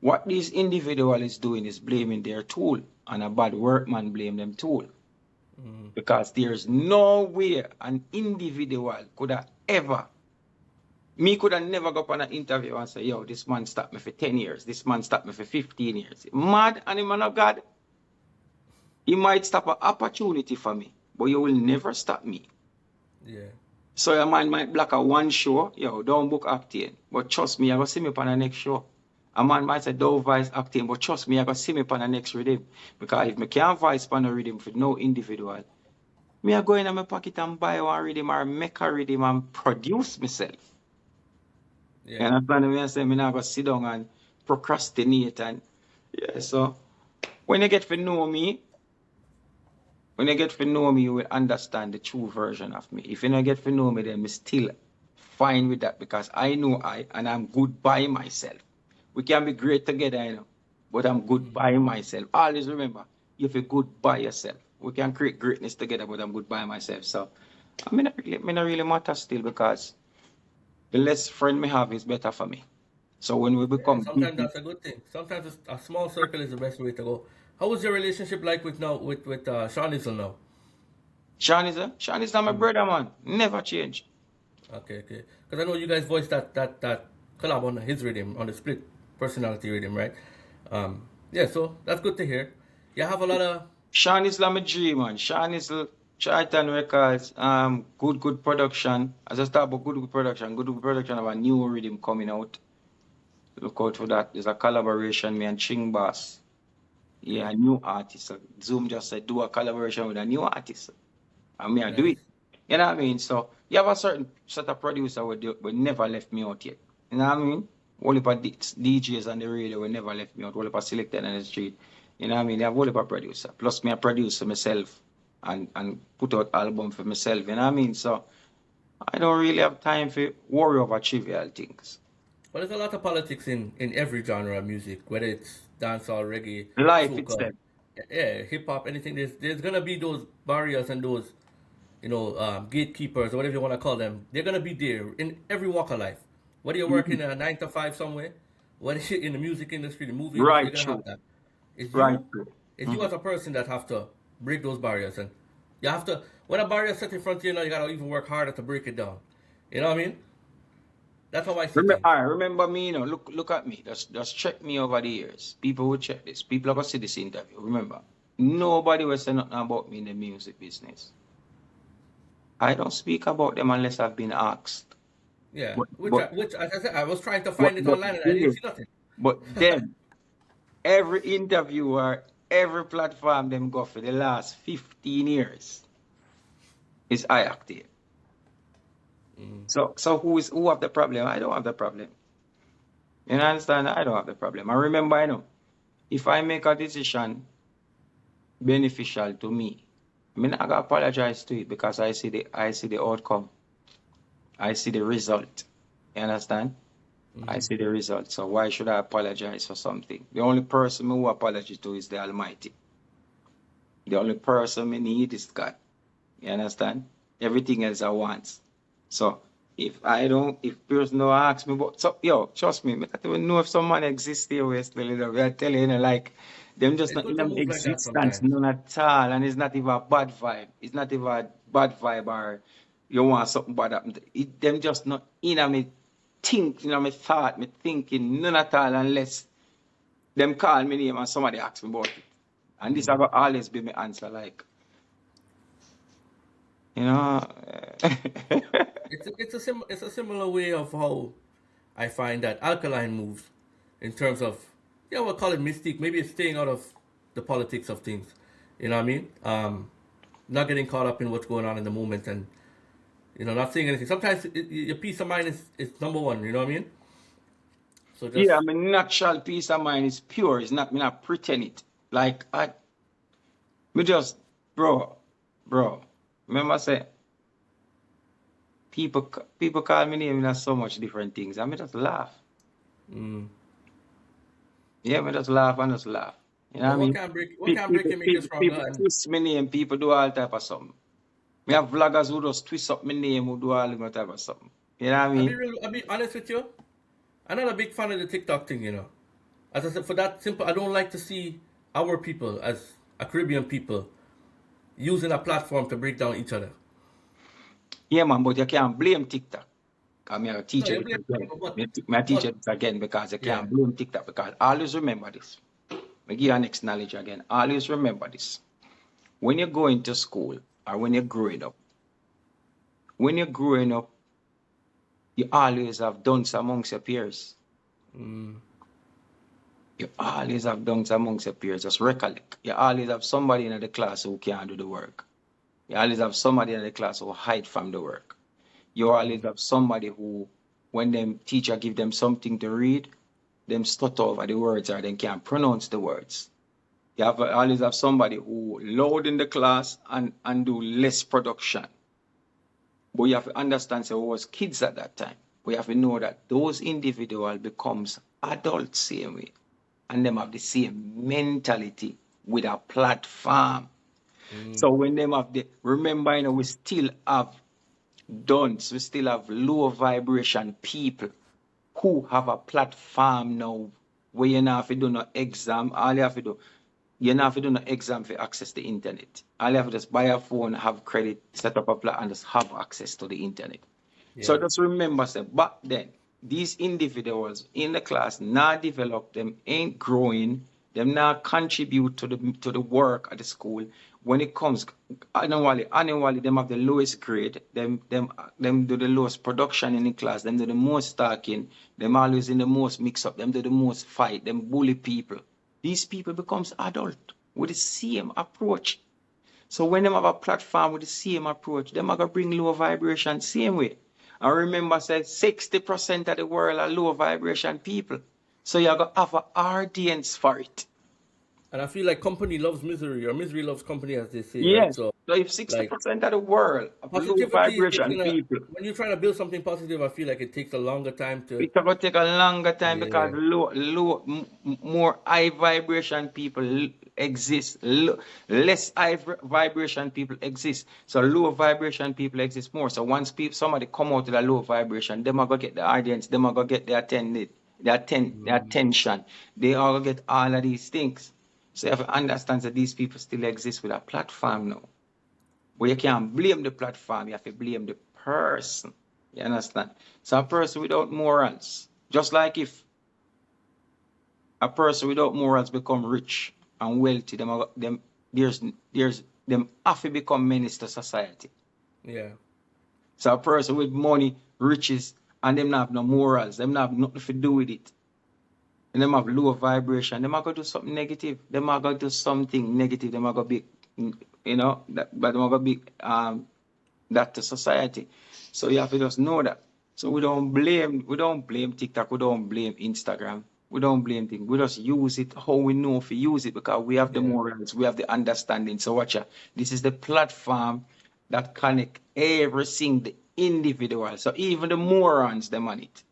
What these individuals is doing is blaming their tool, and a bad workman blame them tool. Because there's no way an individual could have ever, me could have never go up on an interview and say, yo, this man stopped me for 10 years, this man stopped me for 15 years. Mad and the man of God, he might stop an opportunity for me, but you will never stop me. Yeah. So your man might block a one show, yo, don't book Octane. But trust me, you're going to see me on the next show. A man might say, don't voice Octane, but trust me, you're going to see me on the next Riddim. Because if I can't voice on a Riddim for no individual, me I go in my pocket and buy one Riddim or make a Riddim and produce myself. Yeah. And that's why I say, I'm not going to sit down and procrastinate. And yeah, so when you get to know me, you will understand the true version of me. If you don't get to know me, then I'm still fine with that because I know and I'm good by myself. We can be great together, you know, but I'm good by myself. Always remember, you feel good by yourself. We can create greatness together, but I'm good by myself. So, I mean, it not really matter still because the less friend me have is better for me. So when we become sometimes that's a good thing. Sometimes a small circle is the best way to go. How was your relationship like with Sean Isle now? Sean Isle my brother, man. Never change. Okay. Because I know you guys voiced that collab on his Riddim, on the split personality Riddim, right? Yeah, so that's good to hear. You have a lot of... Sean Isle my dream, man. Sean Isle, Charlton Records, good production. As I start about good production of a new Riddim coming out. Look out for that. There's a collaboration, me and Ching Bass. Yeah, a new artist. Zoom just said do a collaboration with a new artist. And me I do it. You know what I mean? So you have a certain set of producer who never left me out yet. You know what I mean? Only for DJs on the radio will never left me out. Only for selected on the street. You know what I mean? They have only for producer. Plus me I produce for myself and put out album for myself. You know what I mean? So I don't really have time for worry over trivial things. But there's a lot of politics in every genre of music, whether it's dancehall, reggae, Life soca, itself. yeah, hip hop, anything. There's gonna be those barriers and those gatekeepers or whatever you want to call them. They're gonna be there in every walk of life. Whether you're working a 9 to 5 somewhere, whether you're in the music industry, the movie industry, Right, you're gonna true. have that. It's Right, you, true. it's you Mhm. as a person that have to break those barriers, and you have to. When a barrier set in front of you, you gotta even work harder to break it down. You know what I mean? That's how I see Remember, things. remember me, look at me. Just check me over the years. People will check this. People are gonna see this interview. Remember, nobody will say nothing about me in the music business. I don't speak about them unless I've been asked. Yeah, But which but which as I said, I was trying to but find it but online and I didn't then, see nothing. but then every interviewer, every platform them go for the last 15 years is I-Octane. So who have the problem? I don't have the problem. You understand? I don't have the problem. I remember, if I make a decision beneficial to me, I mean, I gotta apologize to it because I see the outcome. I see the result. You understand? I see the result. So why should I apologize for something? The only person who apologize to is the Almighty. The only person we need is God. You understand? Everything else I want. So if person don't ask me, but so yo, trust me, I don't even know if someone exists here where still, we are telling like them just It's not good in to them move like that existence, sometimes. none at all, and it's not even a bad vibe. It's not even a bad vibe or you want something bad happen. Them just not in me think, me thought, me thinking, none at all unless them call me name and somebody ask me about it. And this I got always be my answer, like, you know. It's a similar way of how I find that Alkaline moves in terms of we'll call it mystique. Maybe it's staying out of the politics of things. You know what I mean? Not getting caught up in what's going on in the moment and not saying anything. Sometimes your peace of mind is number one. You know what I mean? So just Yeah, I mean, natural peace of mind is pure. It's not me not pretend it. Like me just, bro. Remember, I say people call me name in so much different things. I me just laugh. Yeah, me just laugh and just laugh. You know what I what mean? can break what Pe- can break People, you make you people, stronger people and twist me name. People do all type of something. Me have vloggers who just twist up my name who do all type of something. You know what I mean? I'll be honest with you. I'm not a big fan of the TikTok thing. As I said, for that simple, I don't like to see our people as a Caribbean people using a platform to break down each other. Yeah, man, but you can't blame TikTok. I'm a No, teacher you this blame again. people, Me teacher but this again because you yeah, can't blame TikTok because always remember this. I give you an next knowledge again. Always remember this. When you're going to school or when you're growing up, you always have dunce amongst your peers. You always have dunce amongst your peers. Just recollect. You always have somebody in the class who can't do the work. You always have somebody in the class who hide from the work. You always have somebody who, when them teacher give them something to read, them stutter over the words or they can't pronounce the words. You always have somebody who loud in the class and do less production. But you have to understand, so we was kids at that time. We have to know that those individuals becomes adults same way. And them have the same mentality with a platform. So when them have remember, we still have dunce, we still have low vibration people who have a platform now where you not have to do no exam. All you have to do, you don't have to do no exam for access to the internet. All you have to just buy a phone, have credit, set up a plan, and just have access to the internet. So yeah. just remember, say, back then, these individuals in the class not develop, them ain't growing, them not contribute to the work at the school. When it comes annually, them have the lowest grade, them do the lowest production in the class, them do the most talking, them always in the most mix up, them do the most fight, them bully people. These people becomes adult with the same approach. So when them have a platform with the same approach, them are gonna bring low vibration same way. And remember, say 60% of the world are low vibration people. So you're gonna have an audience for it. And I feel like company loves misery, or misery loves company, as they say, right? Yes. So, So if like 60% of the world of low positivity is vibration gonna people, when you're trying to build something positive, I feel like it takes a longer time to it's going to take a longer time because yeah, more high vibration people exist. Less vibration people exist. So low vibration people exist more. So once somebody come out with a low vibration, them are going to get the audience, them are going to get the attention. They are going to get all of these things. So you have to understand that these people still exist with a platform now. But you can't blame the platform, you have to blame the person. You understand? So a person without morals, just like if a person without morals become rich and wealthy, there's them have to become menace to society. yeah, So a person with money, riches, and them not have no morals, them not have nothing to do with it. And them have low vibration, them are gonna do something negative. Them are gonna do something negative, them are gonna be but them are gonna be that to society. So you have to just know that. So we don't blame TikTok, we don't blame Instagram, we don't blame things. We just use it how we know if we use it because we have the yeah, morals, we have the understanding. So watch out. This is the platform that connect every single individual. So even the morons them on it.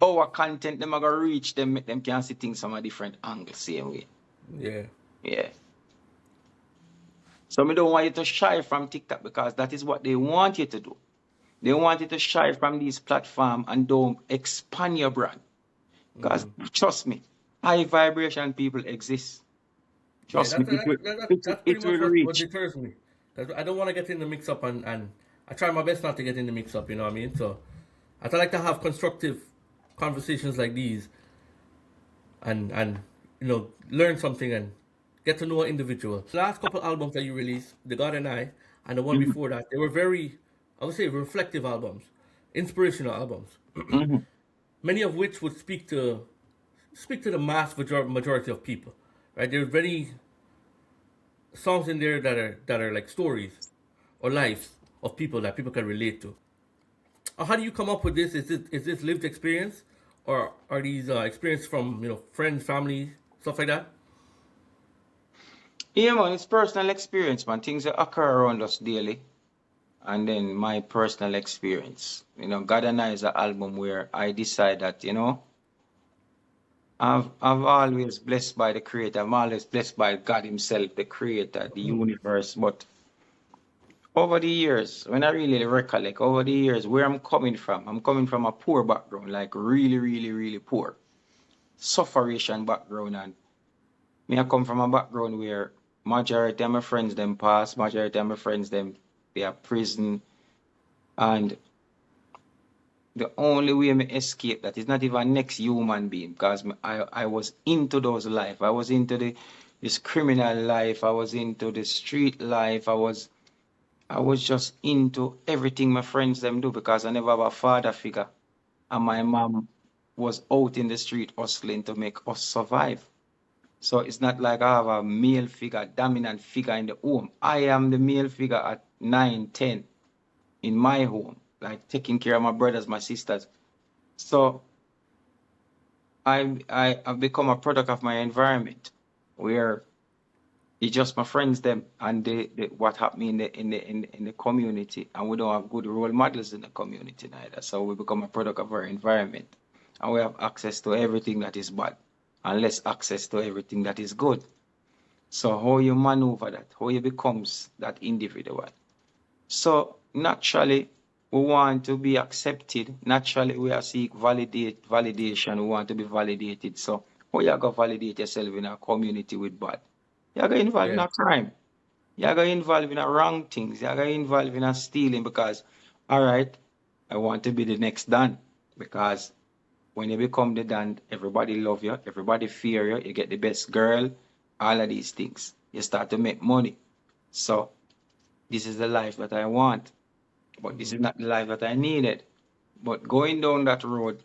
Our content them are gonna reach them, make them can see things from a different angle, same way. yeah, Yeah. So we don't want you to shy from TikTok because that is what they want you to do. They want you to shy from these platforms and don't expand your brand. Because trust me, high vibration people exist. yeah. Trust me, That's pretty it will much what reach. deters me. 'Cause I don't want to get in the mix up, and I try my best not to get in the mix up. You know what I mean? So I like to have constructive conversations like these, and learn something and get to know an individual. The last couple albums that you released, The God and the one Mhm, before that, they were very, I would say, reflective albums, inspirational albums. mhm. Many of which would speak to the majority of people, right? There's many songs in there that are like stories or lives of people that people can relate to. How do you come up with this? Is this lived experience, or are these experience from friends, family, stuff like that? Yeah, man, it's personal experience, man. Things that occur around us daily. And then my personal experience. God and I is an album where I decide that, I've always blessed by the Creator. I'm always blessed by God Himself, the Creator, the universe. But over the years, when I really recollect, over the years, where I'm coming from a poor background, like really, really, really poor, sufferation background. And me, I come from a background where majority of my friends them pass, majority of my friends them they are prison, and the only way me escape that is not even next human being because I was into those life. I was into this criminal life. I was into the street life. I was just into everything my friends them do because I never have a father figure. And my mom was out in the street hustling to make us survive. So it's not like I have a male figure, dominant figure in the home. I am the male figure at 9, 10 in my home, like taking care of my brothers, my sisters. So I've become a product of my environment where it's just my friends them and what happened in the community, and we don't have good role models in the community neither. So we become a product of our environment, and we have access to everything that is bad and less access to everything that is good. So how you maneuver that, how you becomes that individual. So naturally, we want to be accepted. Naturally, we are seek validation. We want to be validated. So how you go validate yourself in a community with bad? You are going involved in Yeah, a crime. You are going involved in a wrong things. You are going involved in a stealing because, all right, I want to be the next Dan. Because when you become the Dan, everybody love you, everybody fear you, you get the best girl, all of these things. You start to make money. So this is the life that I want, but this is not the life that I needed. But going down that road,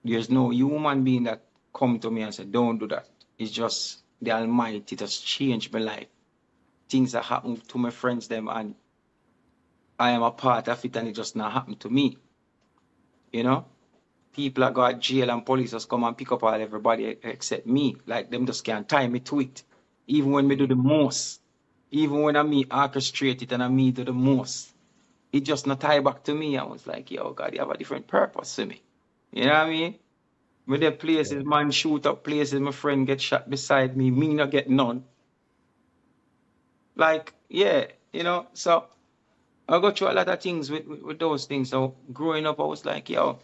there's no human being that come to me and say, don't do that. It's just the Almighty just changed my life. Things that happen to my friends them and I am a part of it and it just not happened to me. You know? people that go to jail and police just come and pick up all everybody except me. Like them just can't tie me to it. Even when me do the most. Even when I me orchestrate it and I me do the most. It just not tie back to me. I was like, yo, God, you have a different purpose to me. You know what I mean? When the places, man shoot up places, my friend get shot beside me not get none. Like, yeah, so I go through a lot of things with those things. So growing up, I was like, yo,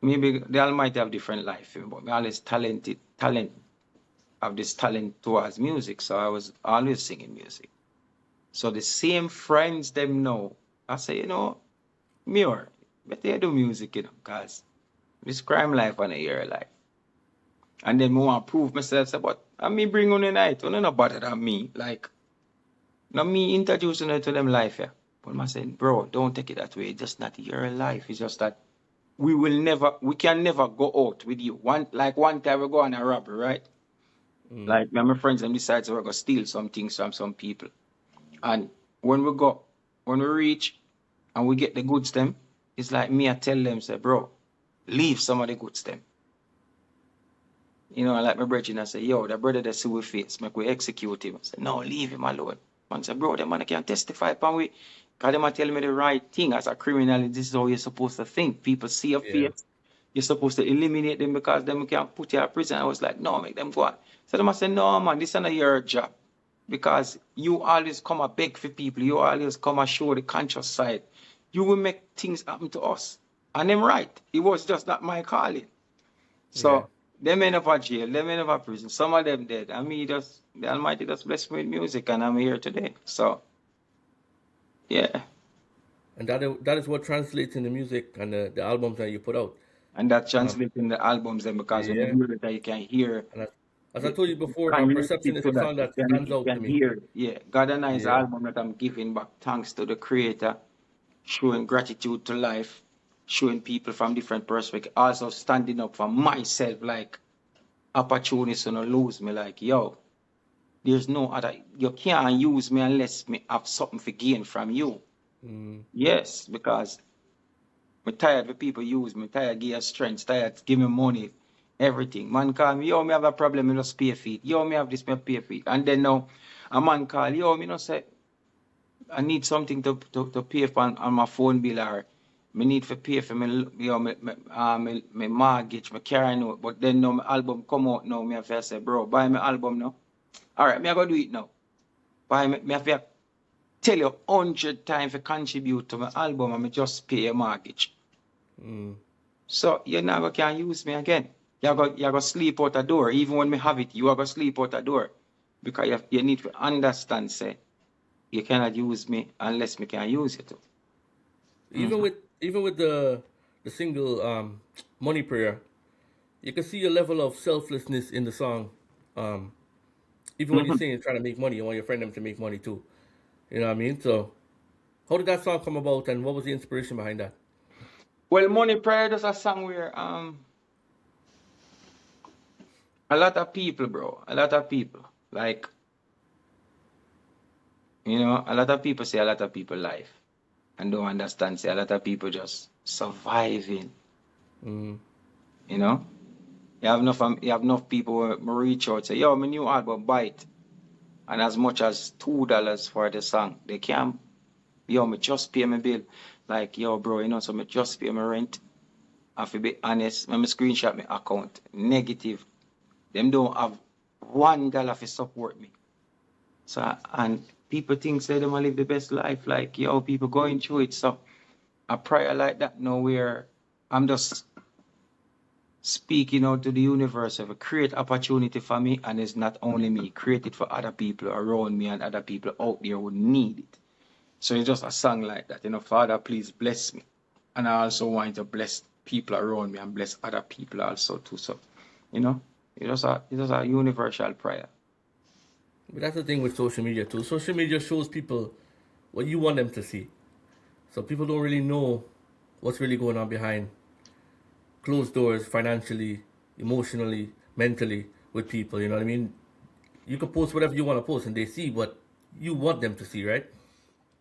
maybe the Almighty have different life, but me always have this talent towards music. So I was always singing music. So the same friends them know. I say, Muir, better you do music, because this crime life and a year life. And then I want to prove myself, say, but I me bring on the night, on no better than me. Like, not me introducing her to them life, yeah. But I said, bro, don't take it that way. It's just not your life. It's just that we can never go out with you. One time we go on a robbery, right? Like, my friends and decide we're going to steal some things from some people. And when we reach and we get the goods them, it's like me, I tell them, say, bro, leave some of the goods them. Like my brother, I say, yo, the brother that see we face, make we execute him. I say, no, leave him alone. Man say, bro, the man can testify upon we. Because them tell me the right thing. As a criminal, this is how you're supposed to think. People see your face. You're supposed to eliminate them because them can put you in prison. I was like, no, make them go on. So them I say, no, man, this is not your job. Because you always come and beg for people. You always come and show the conscious side. You will make things happen to us. And them right. It was just not my calling. So them end up at jail, them end up at prison. Some of them dead. And me the Almighty just blessed me with music and I'm here today. So yeah. And that is what translates in the music and the albums that you put out. And that translates in the albums then because when you hear it, you can hear. And as I told you before, Perception is a song that stands out to me. Hear it. Yeah. God and I is an album that I'm giving back thanks to the creator, showing gratitude to life, showing people from different perspectives, also standing up for myself, like opportunities to not lose me, like, yo, there's no other, you can't use me unless me have something to gain from you. Yes, because I'm tired of people use me, tired give us strength, tired give me money, everything. Man call me, yo, me have a problem, me just pay feet. Yo, me have this, me pay feet. And then now, a man call, yo, me no say, I need something to pay for on my phone bill or me need to pay for my mortgage, my car note. But then now my album come out now, me have to say, bro, buy my album now. All right, me I go do it now. Me have to tell you 100 times to contribute to my album and me just pay your mortgage. So you never can use me again. You go sleep out the door. Even when me have it, you are going to sleep out the door. Because you need to understand, say, you cannot use me unless me can use you too. Even with the single Money Prayer, you can see a level of selflessness in the song. Even when you're saying you're trying to make money, you want your friend them to make money too. You know what I mean? So how did that song come about and what was the inspiration behind that? Well, Money Prayer is a song where a lot of people, bro, like, a lot of people say a lot of people life and don't understand, say a lot of people just surviving. You have enough people who reach out, say, yo, my new album, buy it. And as much as $2 for the song, they can't, me just pay my bill. Like, yo, bro, so me just pay my rent. I have to be honest, when me screenshot my account, negative. Them don't have $1 to support me. So, and people think, say, them will live the best life. Like, yo, people going through it. So, a prayer like that, where I'm just speaking out to the universe of a create opportunity for me, and it's not only me, create it for other people around me and other people out there who need it. So it's just a song like that, Father, please bless me. And I also want to bless people around me and bless other people also too. So, it's just a universal prayer. But that's the thing with social media too. Social media shows people what you want them to see. So people don't really know what's really going on behind closed doors, financially, emotionally, mentally, with people. You know what I mean? You can post whatever you want to post and they see what you want them to see, right?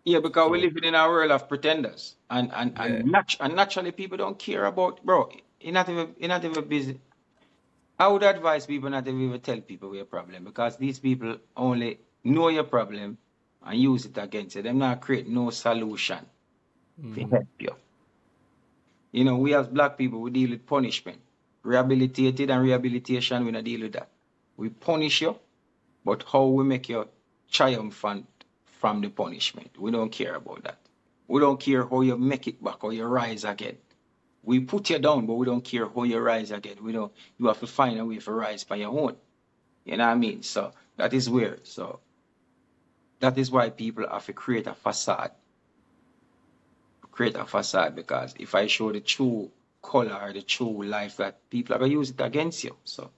Yeah, because we're So living in a world of pretenders, yeah, and naturally people don't care about, bro. You're not even busy. I would advise people not to even tell people your problem because these people only know your problem and use it against you. Them not create no solution to help you. You know, we as black people, we deal with punishment. Rehabilitated and rehabilitation, we not deal with that. We punish you, but how we make you triumphant from the punishment. We don't care about that. We don't care how you make it back or you rise again. We put you down, but we don't care how you rise again. We don't you have to find a way to rise by your own. You know what I mean? So that is weird. So that is why people have to create a facade. Create a facade because if I show the true color or the true life that people are gonna use it against you. So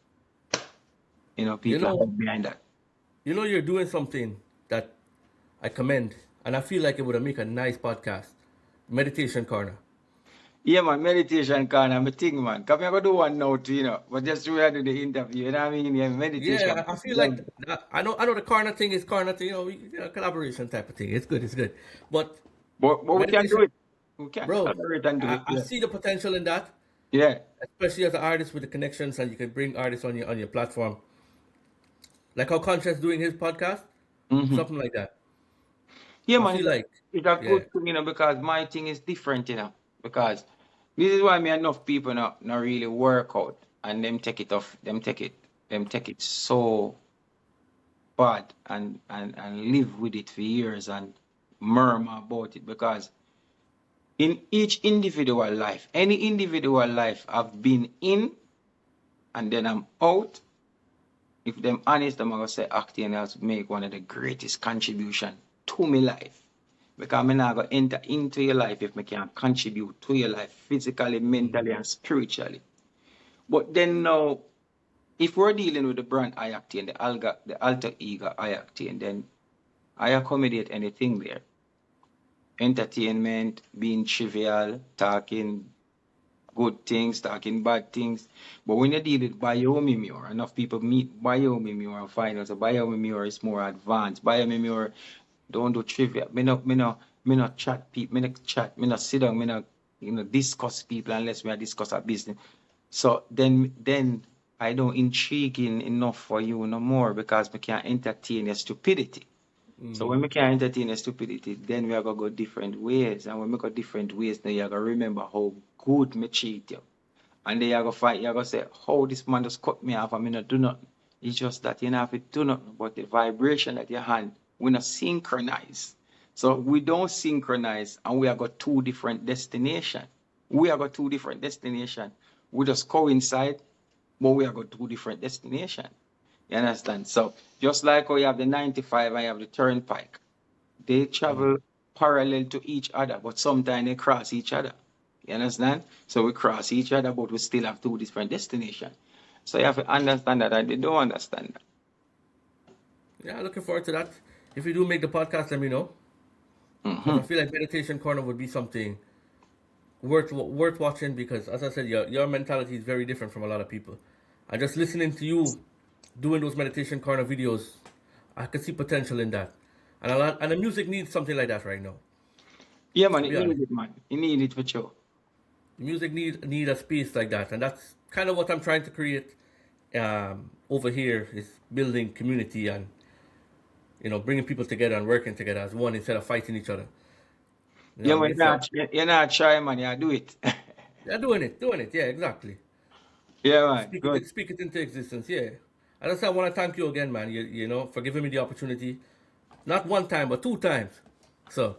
you people are know, behind that. you're doing something that I commend, and I feel like it would make a nice podcast. Meditation corner. Yeah, man, meditation can I'm a thing, man. Come here, go do one now too, but just to do the interview, you know what I mean? Yeah, Yeah, meditation. I feel like I know the corner thing is corner thing, collaboration type of thing. It's good, it's good. But But we can do meditation, it. We can bro, collaborate and do it. I Yeah. see the potential in that, Yeah. especially as an artist with the connections, and you can bring artists on your platform, like how Conscious doing his podcast, hmm something like that. Yeah, I man, feel like, it's a yeah, good thing, because my thing is different, because this is why me enough people not really work out and them take it off, them take it so bad and live with it for years and murmur about it because in each individual life, any individual life I've been in and then I'm out, if them honest, I'm gonna say acting has make one of the greatest contribution to my life. Because I'm not gonna enter into your life if I can contribute to your life physically, mentally, and spiritually. But then now, if we're dealing with the brand I-Octane, the alter ego I-Octane, then I accommodate anything there. Entertainment, being trivial, talking good things, talking bad things. But when you deal with biomimure, enough people meet biomimure and find out that biomimure is more advanced. Biomimure don't do trivia. Me not chat people, me not sit down, me not discuss people unless we discuss our business. So then I don't intriguing enough for you no more because we can't entertain your stupidity. So when we can entertain a stupidity, then we are gonna go different ways. And when we go different ways, then you're gonna remember how good me treat you. And then you're gonna fight, you're gonna say, how this man just cut me off, I mean not do nothing. It's just that you know if you do nothing, but the vibration at your hand, we not synchronize. So we don't synchronize and we have got two different destinations. We have got two different destinations. We just coincide, but we have got two different destinations. You understand? So just like how you have the 95 and you have the turnpike, they travel parallel to each other, but sometimes they cross each other. You understand? So we cross each other, but we still have two different destinations. So you have to understand that, and they don't understand that. yeah, looking forward to that. If you do make the podcast, let me know, because I hmm feel like meditation corner would be something worth watching. Because as I said, your mentality is very different from a lot of people. And just listening to you doing those meditation corner videos, I can see potential in that. And the music needs something like that right now. Yeah, man, To it be honest, needs it, man. It needs it for sure. the music need a space like that, and that's kind of what I'm trying to create over here, is building community and bringing people together and working together as one instead of fighting each other. You know Yeah, what I man, mean? So you're not shy, man. You do it. yeah, doing it. Yeah, exactly. Yeah, man. Good. Speak it into existence. Yeah. And that's why I want to thank you again, man. For giving me the opportunity, not one time but two times. So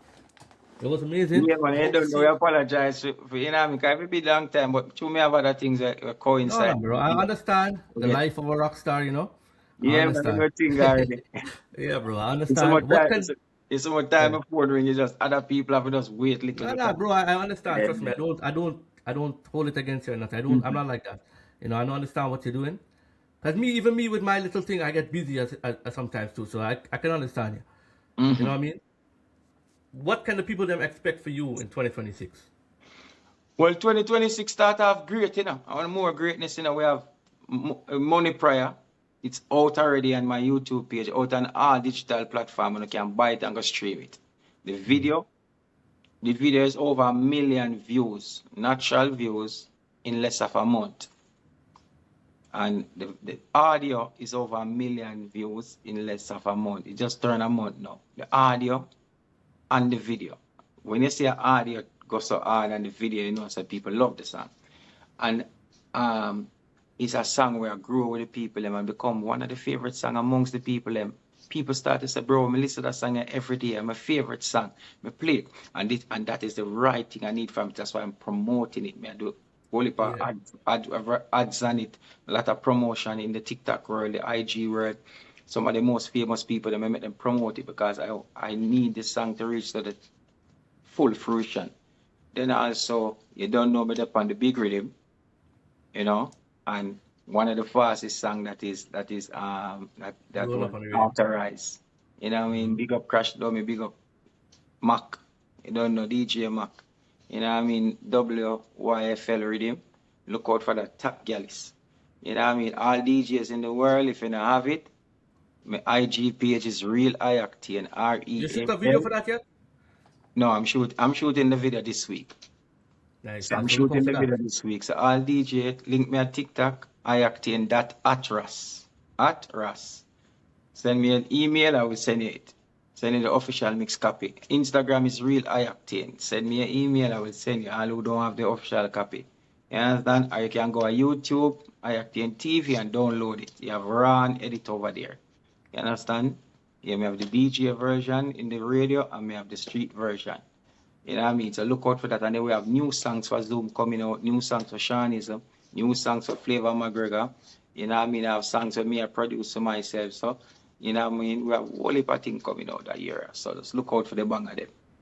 it was amazing. Yeah, man. I You hope to don't know. see. I apologize for me, because it be long time, but to me, have other things that No, coincide. no, bro. I understand the Yeah, life of a rock star. I yeah, man. You understand. know, thing already. Yeah, bro. I It's so much understand. What time. can? It's so much time Yeah. before when you just other people have to just wait little No, bit. no, bro. I understand. Yeah. Trust me. I don't hold it against you or nothing. I'm Mhm. not like that. I don't understand what you're doing. Cause even me with my little thing, I get busy as sometimes too. So I can understand you. You know Mhm. what I mean? What can the people them expect for you in 2026? Well, 2026 start off great, I want more greatness, We have Money Prayer. It's out already on my YouTube page, out on all digital platform, and you can buy it and go stream it. The video is over 1 million views, natural views, in less of a month. And the audio is over 1 million views in less of a month. It just turned a month now. The audio and the video. When you see an audio go so hard and the video, you know, so people love the song. And it's a song where I grew with the people and become one of the favorite songs amongst the people. People start to say, bro, I listen to that song every day. My favorite song. I play it. And that is the right thing I need from it. That's why I'm promoting it. I do whole heap of ads on it. A lot of promotion in the TikTok world, the IG world. Some of the most famous people, I make them promote it because I need this song to reach to the full fruition. Then also, you don't know me up on the big rhythm, you know, and one of the fastest song that was authorized. You know what I mean? Big up Crash Dummy, big up Mac. You don't know DJ Mac. You know what I mean? WYFL Riddim. Look out for the top galleys. You know what I mean? All DJs in the world, if you don't have it, my IG page is Real I-Octane, You shoot a video for that yet? No, I'm shooting the video this week. Nice. So I'm shooting the video this week. So all DJ, link me at TikTok, I-Octane.atras. Atras. Send me an email, I will send you it. Send you the official mix copy. Instagram is Real I-Octane. Send me an email, I will send you all who don't have the official copy. You understand? Or you can go on YouTube, I-Octane TV, and download it. You have raw and edit over there. You understand? You may have the DJ version in the radio, and may have the street version. You know what I mean? So look out for that. And then we have new songs for Zoom coming out, new songs for Shawnism, new songs for Flavor McGregor. You know what I mean? I have songs for me, I produce for myself. So, you know what I mean? We have a whole heap of things coming out that year. So just look out for the bang of them.